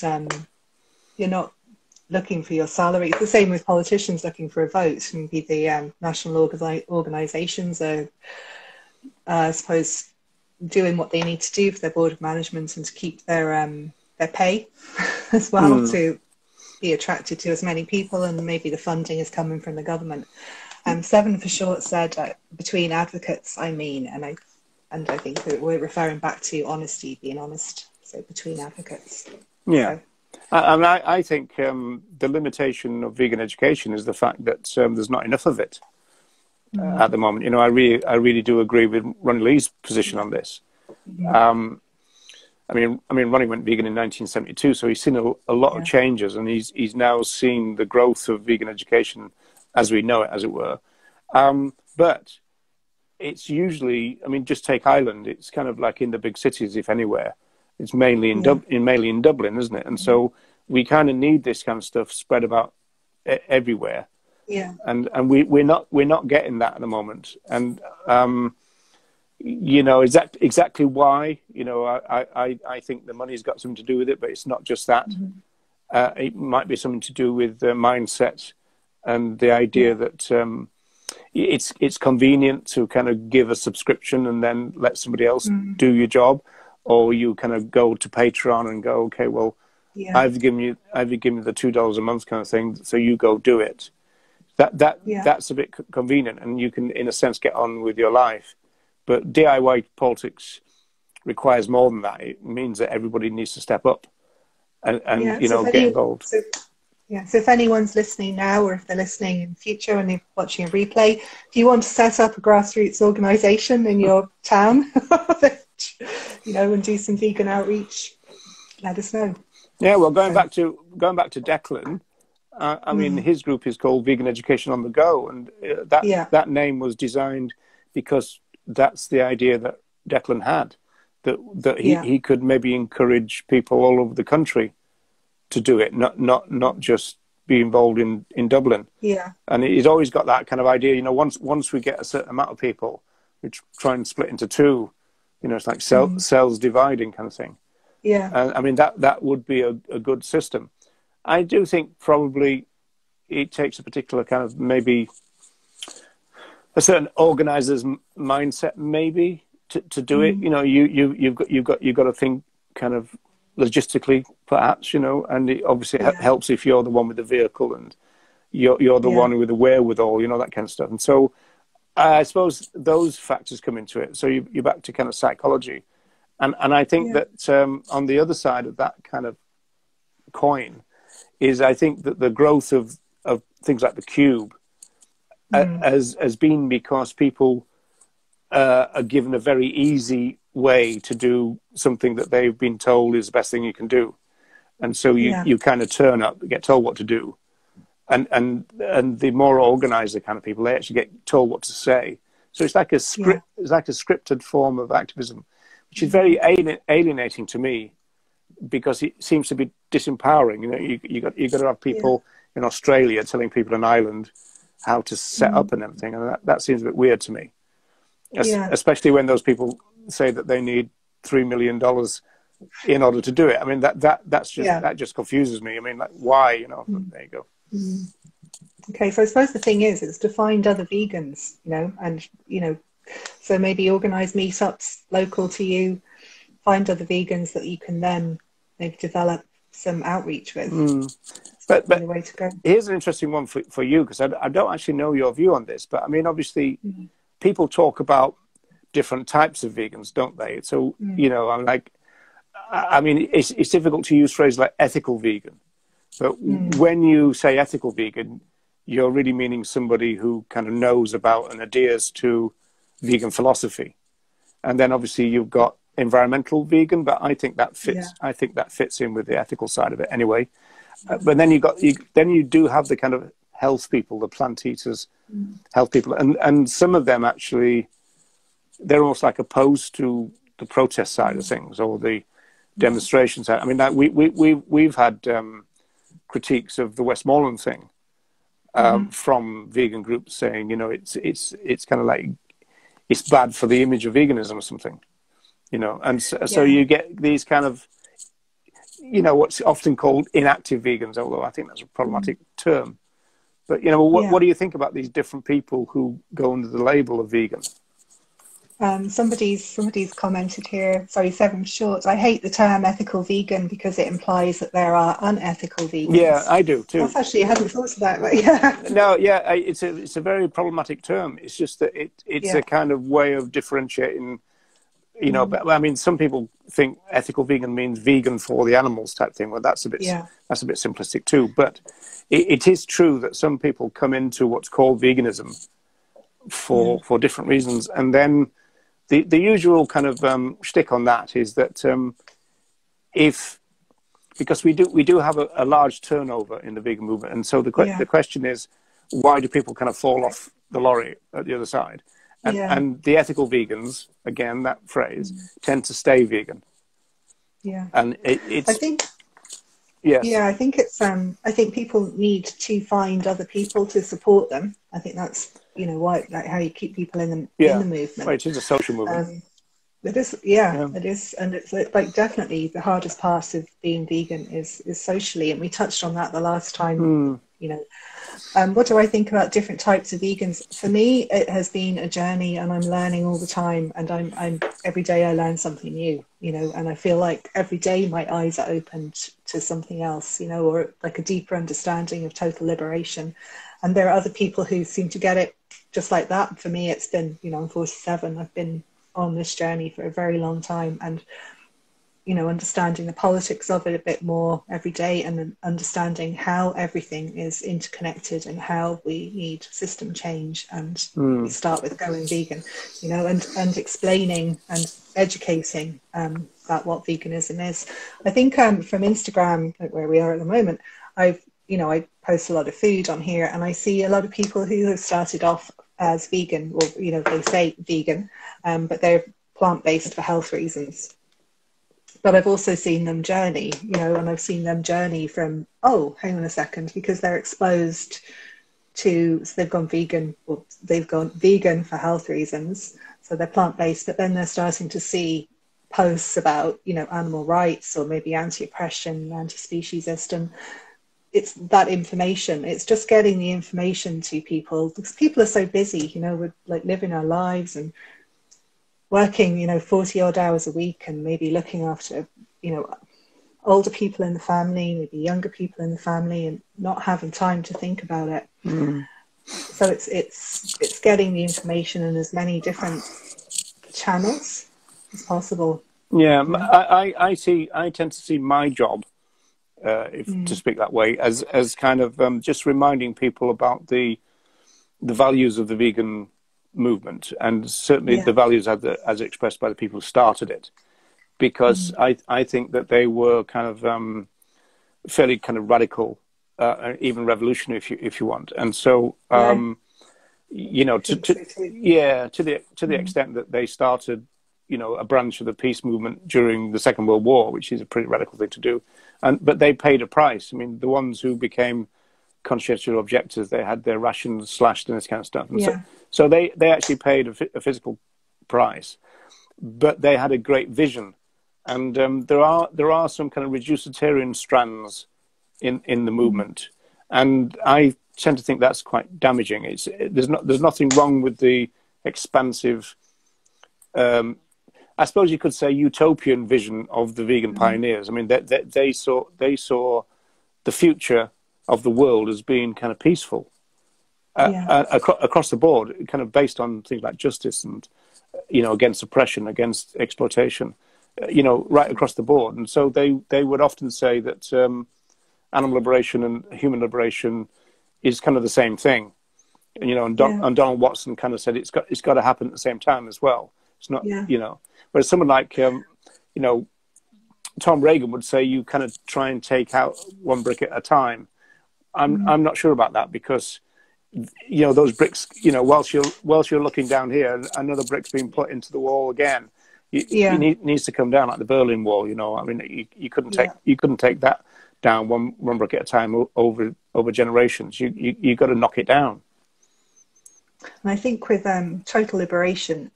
looking for your salary. It's the same with politicians looking for a vote. Maybe the national organisations are, I suppose, doing what they need to do for their board of management and to keep their pay as well, to be attracted to as many people, and maybe the funding is coming from the government. 7 for short said, between advocates, I mean, and I think that we're referring back to honesty, being honest. So between advocates. Yeah. So, I think the limitation of vegan education is the fact that there's not enough of it at the moment. You know, I really do agree with Ronnie Lee's position on this. I mean, Ronnie went vegan in 1972, so he's seen a lot of changes, and he's now seen the growth of vegan education as we know it, as it were. But it's usually, I mean, just take Ireland. It's kind of like in the big cities, if anywhere. It's mainly mainly in Dublin, isn't it? And so we kind of need this kind of stuff spread about everywhere. Yeah. And we're not getting that at the moment. And you know, exactly why, you know, I think the money's got something to do with it, but it's not just that. It might be something to do with the mindset and the idea that it's convenient to kind of give a subscription and then let somebody else do your job, or you kind of go to Patreon and go, okay, well, I've given you the $2 a month kind of thing, so you go do it. That's a bit convenient, and you can, in a sense, get on with your life. But DIY politics requires more than that. It means that everybody needs to step up and you know, get involved. So if anyone's listening now, or if they're listening in future and they're watching a replay, if you want to set up a grassroots organisation in your town, you know, and do some vegan outreach, let us know. Yeah, well, going back to Declan, I mean, his group is called Vegan Education on the Go, and that name was designed because that's the idea that Declan had, that he could maybe encourage people all over the country to do it, not just be involved in Dublin. Yeah. And he's always got that kind of idea, you know, once we get a certain amount of people, we try and split into two, you know, it's like cells dividing kind of thing. Yeah. And I mean, that would be a good system. I do think probably it takes a particular kind of, maybe a certain organizer's mindset, maybe to do it. You know, you've got to think kind of logistically, perhaps, you know, and it obviously helps if you're the one with the vehicle and you're the one with the wherewithal, you know, that kind of stuff. And so I suppose those factors come into it. So you're back to kind of psychology, and I think that on the other side of that kind of coin is, I think that the growth of things like the Cube has been because people are given a very easy way to do something that they've been told is the best thing you can do, and so you kind of turn up, get told what to do, and the more organized the kind of people, they actually get told what to say. So it's like a script, it's like a scripted form of activism, which is very alienating to me, because it seems to be disempowering. You know, you got to have people in Australia telling people in Ireland how to set up and everything, and that seems a bit weird to me. Especially when those people say that they need $3 million in order to do it. I mean, that just confuses me. I mean, like, why? You know, there you go. Okay, so I suppose the thing is to find other vegans, you know, and you know, so maybe organise meetups local to you, find other vegans that you can then maybe develop some outreach with. But the way to go. Here's an interesting one for you, because I don't actually know your view on this, but I mean, obviously, people talk about different types of vegans, don't they? So, you know, I'm like, I mean, it's difficult to use phrases like ethical vegan, but when you say ethical vegan, you're really meaning somebody who kind of knows about and adheres to vegan philosophy. And then obviously you've got environmental vegan, but I think that fits. I think that fits in with the ethical side of it anyway. But then you do have the kind of health people, the plant eaters, health people, and some of them actually, they're almost like opposed to the protest side of things or the demonstration side. I mean, like we've had critiques of the Westmoreland thing from vegan groups saying, you know, it's kind of like it's bad for the image of veganism or something, you know, and so you get these kind of, you know, what's often called inactive vegans, although I think that's a problematic term. But, you know, what do you think about these different people who go under the label of vegan? Somebody's commented here, sorry, 7 Short, I hate the term ethical vegan because it implies that there are unethical vegans. Yeah, I do too. That's actually, I hadn't thought of that, but No, it's a very problematic term. It's just that it's a kind of way of differentiating, you know, but I mean, some people think ethical vegan means vegan for the animals type thing. Well, that's a bit simplistic too. But it is true that some people come into what's called veganism for different reasons, and then the usual kind of shtick on that is that because we do have a large turnover in the vegan movement, and so the question is, why do people kind of fall off the lorry at the other side? And the ethical vegans, again, that phrase, tend to stay vegan. Yeah. And it's... I think... Yes. Yeah, I think it's. I think people need to find other people to support them. I think that's, you know, why, like, how you keep people in the movement. Well, it is a social movement. It is, it is, and it's like definitely the hardest part of being vegan is socially, and we touched on that the last time. You know, what do I think about different types of vegans? For me, it has been a journey, and I'm learning all the time, and I'm every day I learn something new, you know, and I feel like every day my eyes are opened to something else, you know, or like a deeper understanding of total liberation. And there are other people who seem to get it just like that. For me, it's been, you know, I'm 47. I've been on this journey for a very long time, and, you know, understanding the politics of it a bit more every day, and then understanding how everything is interconnected and how we need system change. And we start with going vegan, you know, and explaining and educating about what veganism is. I think from Instagram, like where we are at the moment, I post a lot of food on here, and I see a lot of people who have started off as vegan, or, you know, they say vegan, but they're plant-based for health reasons. But I've also seen them journey, you know, and I've seen them journey from, oh, hang on a second, because they're exposed to, so they've gone vegan, or they've gone vegan for health reasons, so they're plant-based, but then they're starting to see posts about, you know, animal rights, or maybe anti-oppression, anti-speciesist, and it's that information. It's just getting the information to people, because people are so busy, you know, with like living our lives and working, you know, 40 odd hours a week, and maybe looking after, you know, older people in the family, maybe younger people in the family, and not having time to think about it. So it's getting the information in as many different channels as possible. Yeah, you know? I tend to see my job, to speak that way, as kind of just reminding people about the values of the vegan movement, and certainly the values as expressed by the people who started it, because I think that they were kind of fairly kind of radical, even revolutionary, if you want. And so you know, to the extent that they started, you know, a branch of the peace movement during the Second World War, which is a pretty radical thing to do, but they paid a price. I mean, the ones who became conscientious objectors, they had their rations slashed and this kind of stuff. And so they actually paid a physical price, but they had a great vision. And there are some kind of reducitarian strands in the movement, and I tend to think that's quite damaging. There's nothing wrong with the expansive, I suppose you could say, utopian vision of the vegan pioneers. I mean, they saw the future of the world as being kind of peaceful across the board, kind of based on things like justice and, you know, against oppression, against exploitation, you know, right across the board. And so they would often say that animal liberation and human liberation is kind of the same thing, you know. And Donald Watson kind of said it's got to happen at the same time as well. It's not, you know. Whereas someone like you know, Tom Reagan would say you kind of try and take out one brick at a time. I'm not sure about that, because, you know, those bricks, you know, whilst you're looking down here, another brick's being put into the wall again. It needs to come down, like the Berlin Wall. You know, I mean, you couldn't take that down one brick at a time over generations. You got to knock it down. And I think with total liberation,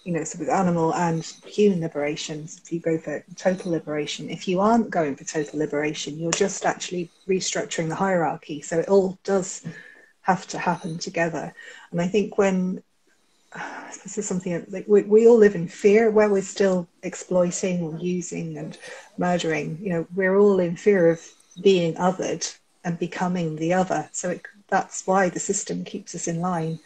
you know, so with animal and human liberation, if you go for total liberation, if you aren't going for total liberation, you're just actually restructuring the hierarchy. So it all does have to happen together. And I think when this is something like we all live in fear, where we're still exploiting or using and murdering, you know, we're all in fear of being othered and becoming the other. So that's why the system keeps us in line.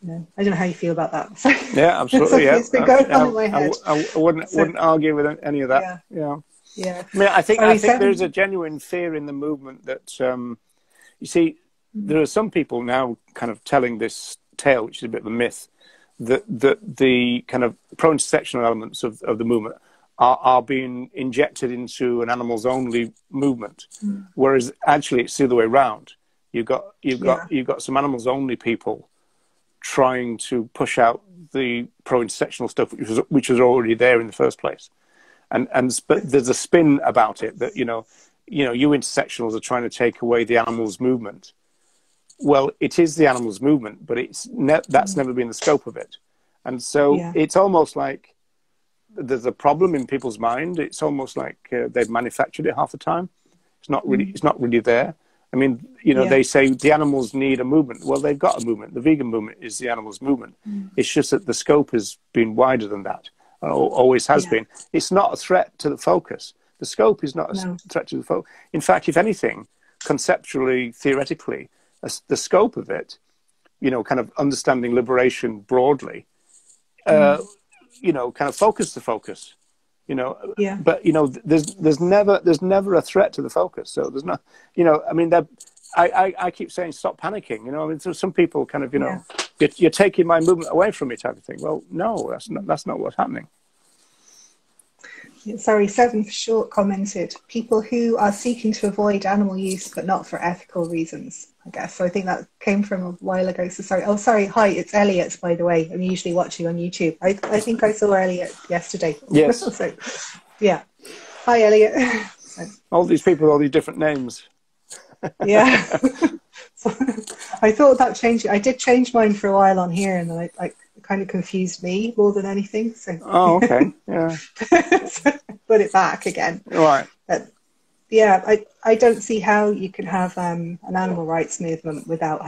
You know, I don't know how you feel about that. So, yeah, absolutely. It's been going on in my head. I wouldn't argue with any of that. Yeah. I mean, I think there's a genuine fear in the movement that you see, there are some people now kind of telling this tale, which is a bit of a myth, that the kind of pro-intersectional elements of the movement are being injected into an animals only movement, whereas actually it's the other way around. You've got some animals only people trying to push out the pro-intersectional stuff, which was already there in the first place. But there's a spin about it that, you intersectionals are trying to take away the animal's movement. Well, it is the animal's movement, but that's never been the scope of it. And so it's almost like there's a problem in people's mind. It's almost like they've manufactured it half the time. It's not really there. I mean, they say the animals need a movement. Well, they've got a movement. The vegan movement is the animal's movement. It's just that the scope has been wider than that. Always has been. It's not a threat to the focus. The scope is not a threat to the focus. In fact, if anything, conceptually, theoretically, the scope of it, kind of understanding liberation broadly, kind of focus the focus. But there's never a threat to the focus. So there's not, I mean, I keep saying stop panicking. I mean, so some people kind of, you're taking my movement away from me, type of thing. Well, no, that's not what's happening. Sorry, Seven for Short commented, people who are seeking to avoid animal use but not for ethical reasons, I guess. So I think that came from a while ago. So sorry. Oh, sorry. Hi, it's Elliot, by the way. I'm usually watching on YouTube. I think I saw Elliot yesterday. Yes. So, yeah. Hi, Elliot. All these people, all these different names. Yeah. So, I thought that changed. I did change mine for a while on here, and I kind of confused me more than anything. So. Oh, okay. Yeah. So put it back again. Right. But yeah, I don't see how you can have an animal rights movement without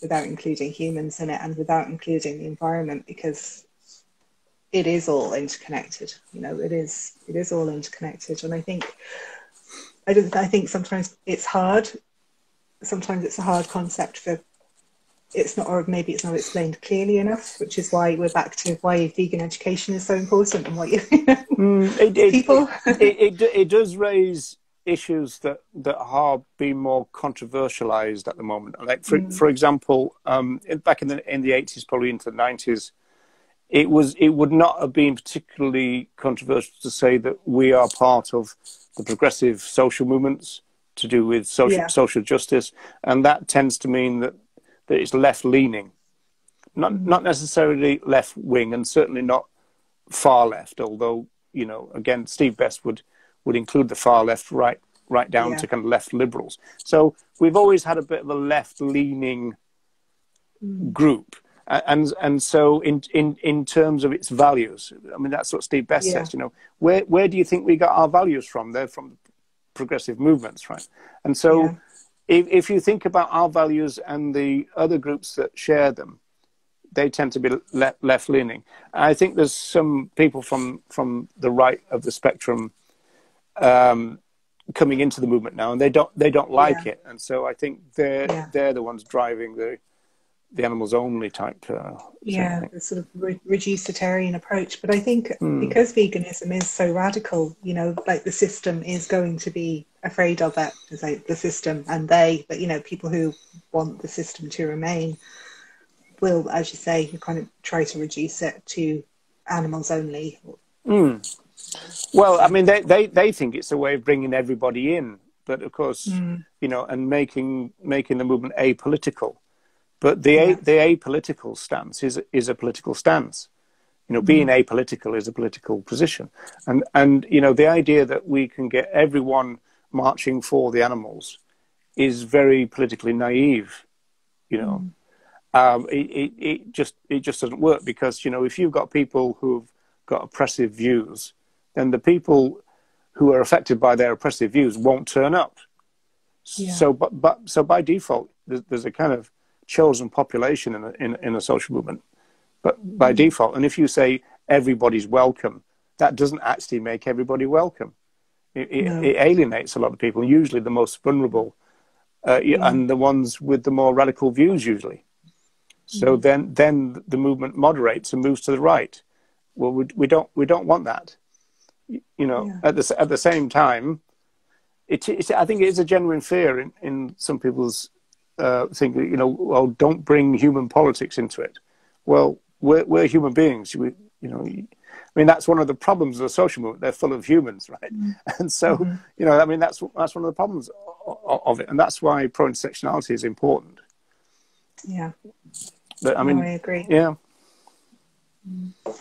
including humans in it and without including the environment, because it is all interconnected. It is all interconnected, and I think sometimes it's hard. Sometimes it's a hard concept maybe it's not explained clearly enough, which is why we're back to why vegan education is so important and what people. It does raise issues that are being more controversialized at the moment. Like for example, back in the 80s, probably into the 90s, it would not have been particularly controversial to say that we are part of the progressive social movements to do with social justice, and that tends to mean that it's left-leaning, not necessarily left-wing, and certainly not far left. Although again, Steve Best would include the far left right down to kind of left liberals. So we've always had a bit of a left-leaning group, and so in terms of its values, I mean that's what Steve Best says. Where do you think we got our values from? They're from progressive movements, right? And so if you think about our values and the other groups that share them, they tend to be left-leaning. I think there's some people from the right of the spectrum coming into the movement now, and they don't like it, and so I think they're the ones driving the animals only type. The sort of reducitarian approach. But I think because veganism is so radical, like the system is going to be afraid of it. It's like the system and but people who want the system to remain will, as you say, kind of try to reduce it to animals only. Well, I mean, they think it's a way of bringing everybody in, but of course, and making the movement apolitical. But the apolitical stance is a political stance. Being apolitical is a political position, and the idea that we can get everyone marching for the animals is very politically naive. It just doesn't work, because if you've got people who've got oppressive views, then the people who are affected by their oppressive views won't turn up. So by default, there's a kind of chosen population in a social movement, but by default. And if you say everybody's welcome, that doesn't actually make everybody welcome. It alienates a lot of people, usually the most vulnerable, and the ones with the more radical views usually. So then the movement moderates and moves to the right. Well, we don't want that. At the same time, I think it is a genuine fear in some people's thinking. Well, don't bring human politics into it. Well, we're human beings. I mean, that's one of the problems of the social movement. They're full of humans, right? And so, you know, I mean, that's one of the problems of it. And that's why pro-intersectionality is important. Yeah. But I mean, I agree. Yeah.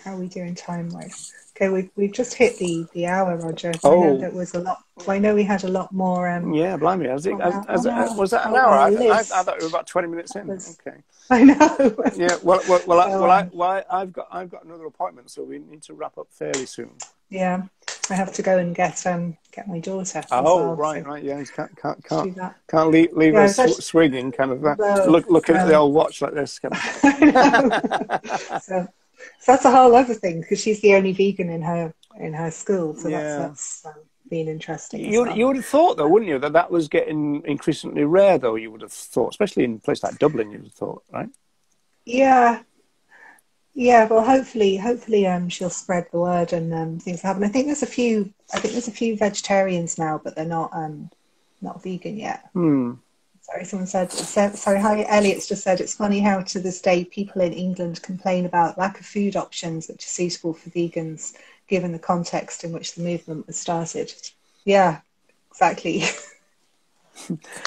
How are we doing time-wise? Okay, we've just hit the hour, Roger. I Oh. know that was a lot. I know we had a lot more. Yeah, blimey. Was that an on hour? our I list. thought we were about 20 minutes in. Okay. I know. Yeah. I've got another appointment, so we need to wrap up fairly soon. Yeah, I have to go and get my daughter. Oh, well, right, so right. Yeah, can't leave her swinging, kind of looking at the old watch like this. Kind of. So that's a whole other thing, because she's the only vegan in her school. So that's been interesting. You would have thought, though, wouldn't you, that was getting increasingly rare, though. You would have thought, especially in a place like Dublin, you would have thought, right? Yeah. Yeah, well, hopefully, she'll spread the word and things happen. I think there's a few vegetarians now, but they're not vegan yet. Sorry, someone said, sorry, hi, Elliot's just said, it's funny how to this day people in England complain about lack of food options which are suitable for vegans, given the context in which the movement was started. Yeah, exactly.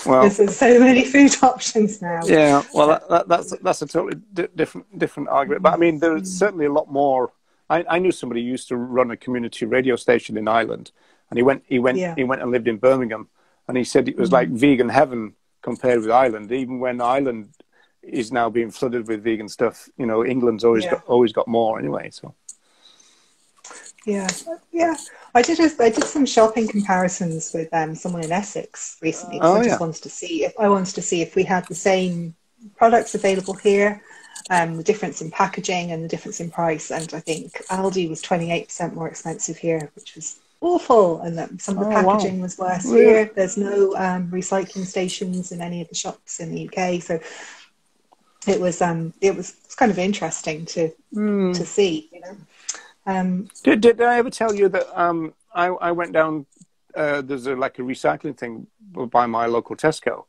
Well, there's so many food options now. Yeah, well, that's a totally different argument. But I mean, there's certainly a lot more. I knew somebody who used to run a community radio station in Ireland, and he went and lived in Birmingham, and he said it was like vegan heaven compared with Ireland. Even when Ireland is now being flooded with vegan stuff, you know, England's always got more anyway. So. Yeah. I did some shopping comparisons with someone in Essex recently, because I wanted to see if we had the same products available here, the difference in packaging and the difference in price. And I think Aldi was 28% more expensive here, which was awful, and that some of the packaging was worse here. There's no recycling stations in any of the shops in the UK, so it was kind of interesting to see, you know. Did I ever tell you that I went down? There's a recycling thing by my local Tesco,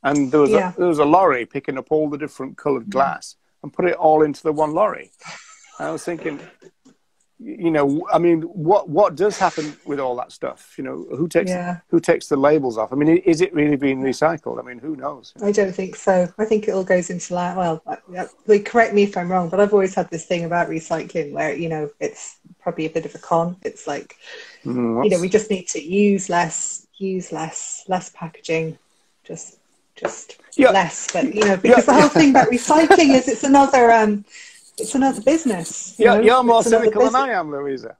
and there was a lorry picking up all the different coloured glass and put it all into the one lorry. And I was thinking, you know, I mean, what does happen with all that stuff? You know, who takes the labels off? I mean, is it really being recycled? I mean, who knows? I don't think so. I think it all goes into correct me if I'm wrong, but I've always had this thing about recycling where, you know, it's probably a bit of a con. It's like, you know, we just need to use less packaging, just less. But, you know, because the whole thing about recycling is it's another business. You're more cynical than I am, Louisa.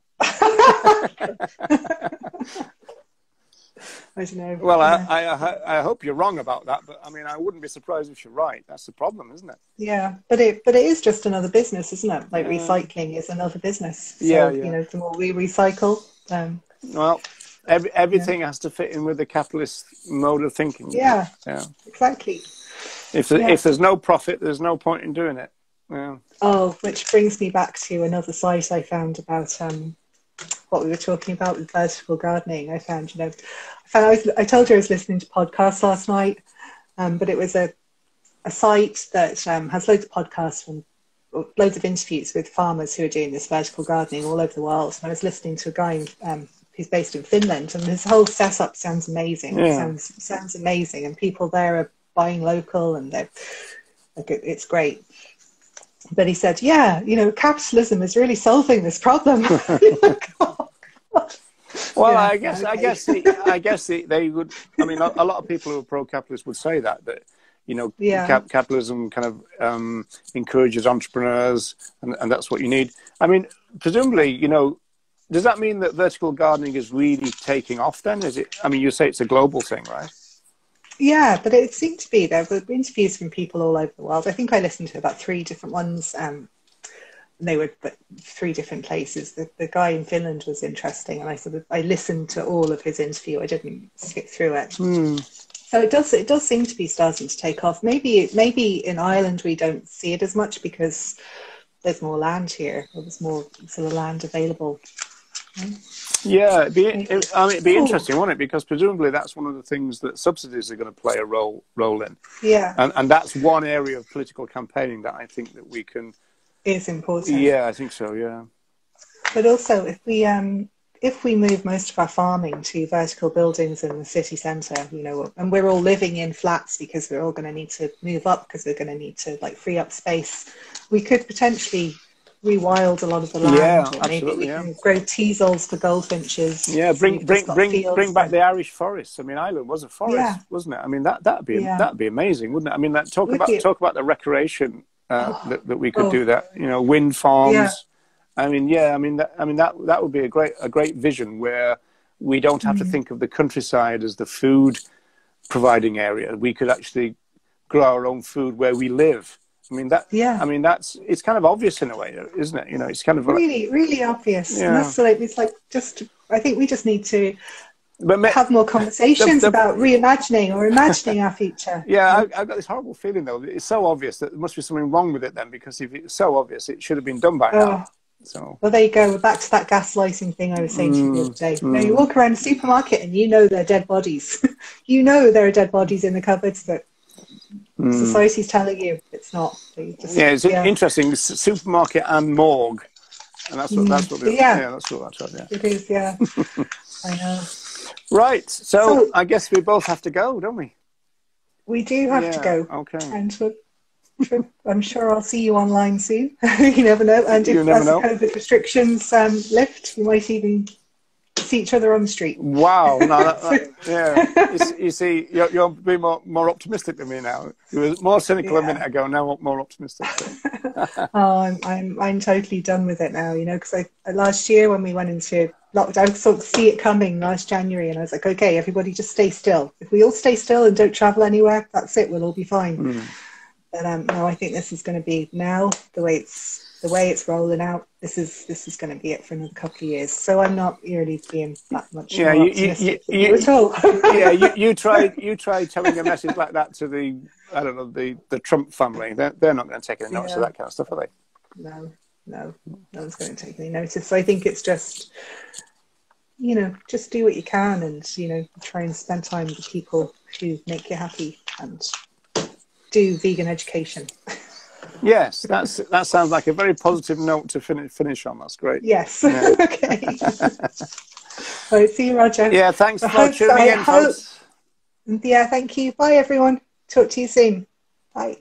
I don't know. Well, I hope you're wrong about that, but I mean, I wouldn't be surprised if you're right. That's the problem, isn't it? Yeah, but it is just another business, isn't it? Like recycling is another business. So, you know, the more we recycle, well, everything has to fit in with the capitalist mode of thinking. Yeah, exactly. If there's no profit, there's no point in doing it. Yeah. Oh, which brings me back to another site I found about what we were talking about with vertical gardening. I found, you know, I told you I was listening to podcasts last night, but it was a site that has loads of podcasts and loads of interviews with farmers who are doing this vertical gardening all over the world. And I was listening to a guy who's based in Finland, and his whole setup sounds amazing. Yeah. It sounds amazing, and people there are buying local, and it's great. But he said, yeah, you know, capitalism is really solving this problem. Well, yeah, I guess they would. I mean, a lot of people who are pro-capitalist would say that you know, capitalism kind of encourages entrepreneurs, and that's what you need. I mean, presumably, you know, does that mean that vertical gardening is really taking off? Then is it? I mean, you say it's a global thing, right? Yeah, but it seemed to be. There were interviews from people all over the world. I think I listened to about 3 different ones. They were 3 different places. The guy in Finland was interesting, and I listened to all of his interview. I didn't skip through it. So it does seem to be starting to take off. Maybe in Ireland we don't see it as much because there's more land here. There's more sort of land available. Yeah, it'd be interesting, wouldn't it? Because presumably that's one of the things that subsidies are going to play a role in. Yeah, and that's one area of political campaigning that I think that we can. Is important. Yeah, I think so. Yeah. But also, if we move most of our farming to vertical buildings in the city centre, you know, and we're all living in flats because we're all going to need to move up because we're going to need to like free up space, we could potentially rewild a lot of the land. Yeah, or maybe absolutely. we can grow teasels for goldfinches. Yeah, So bring back the Irish forests. I mean, Ireland was a forest, yeah, wasn't it? I mean, that'd be amazing, wouldn't it? I mean, talk would be. about the recreation Oh, that we could do that. You know, wind yeah. farms. I mean, yeah. That would be a great vision where we don't have to think of the countryside as the food providing area. We could actually grow our own food where we live. I mean Yeah. it's kind of obvious in a way, isn't it? You know, it's kind of Really, really obvious. Yeah. And that's like, it's like I think we just need to but have more conversations about reimagining or imagining our future. Yeah, I've got this horrible feeling though. It's so obvious that there must be something wrong with it then, because if it's so obvious, it should have been done by now. So. Well, there you go. We're back to that gaslighting thing I was saying to you the other day. You know, you walk around a supermarket and you know they're dead bodies. You know there are dead bodies in the cupboards, but society's telling you it's not. It's interesting. Supermarket and morgue, and that's what that's what yeah. It is, yeah. I know. Right. So I guess we both have to go, don't we? We do have to go. Okay. And I'm sure I'll see you online soon. You never know. And if as the COVID restrictions lift, we might even see each other on the street. Wow! No, yeah. You see, you're being more optimistic than me now. You were more cynical a minute ago. Now I'm more optimistic. Oh, I'm totally done with it now. You know, because last year when we went into lockdown, I sort of see it coming last January, and I was like, okay, everybody just stay still. If we all stay still and don't travel anywhere, that's it. We'll all be fine. But no, I think this is going to be now the way it's rolling out. This is going to be it for another couple of years. So I'm not really being that much more optimistic at all. Yeah, you try telling a message like that to the Trump family. They're not going to take any notice of that kind of stuff, are they? No one's going to take any notice. So I think it's just, you know, just do what you can, and you know, try and spend time with the people who make you happy, and do vegan education. Yes, that sounds like a very positive note to finish on. That's great. Yes. Yeah. Okay. All right, see you, Roger. Yeah, thanks for tuning in, folks. Yeah, thank you. Bye, everyone. Talk to you soon. Bye.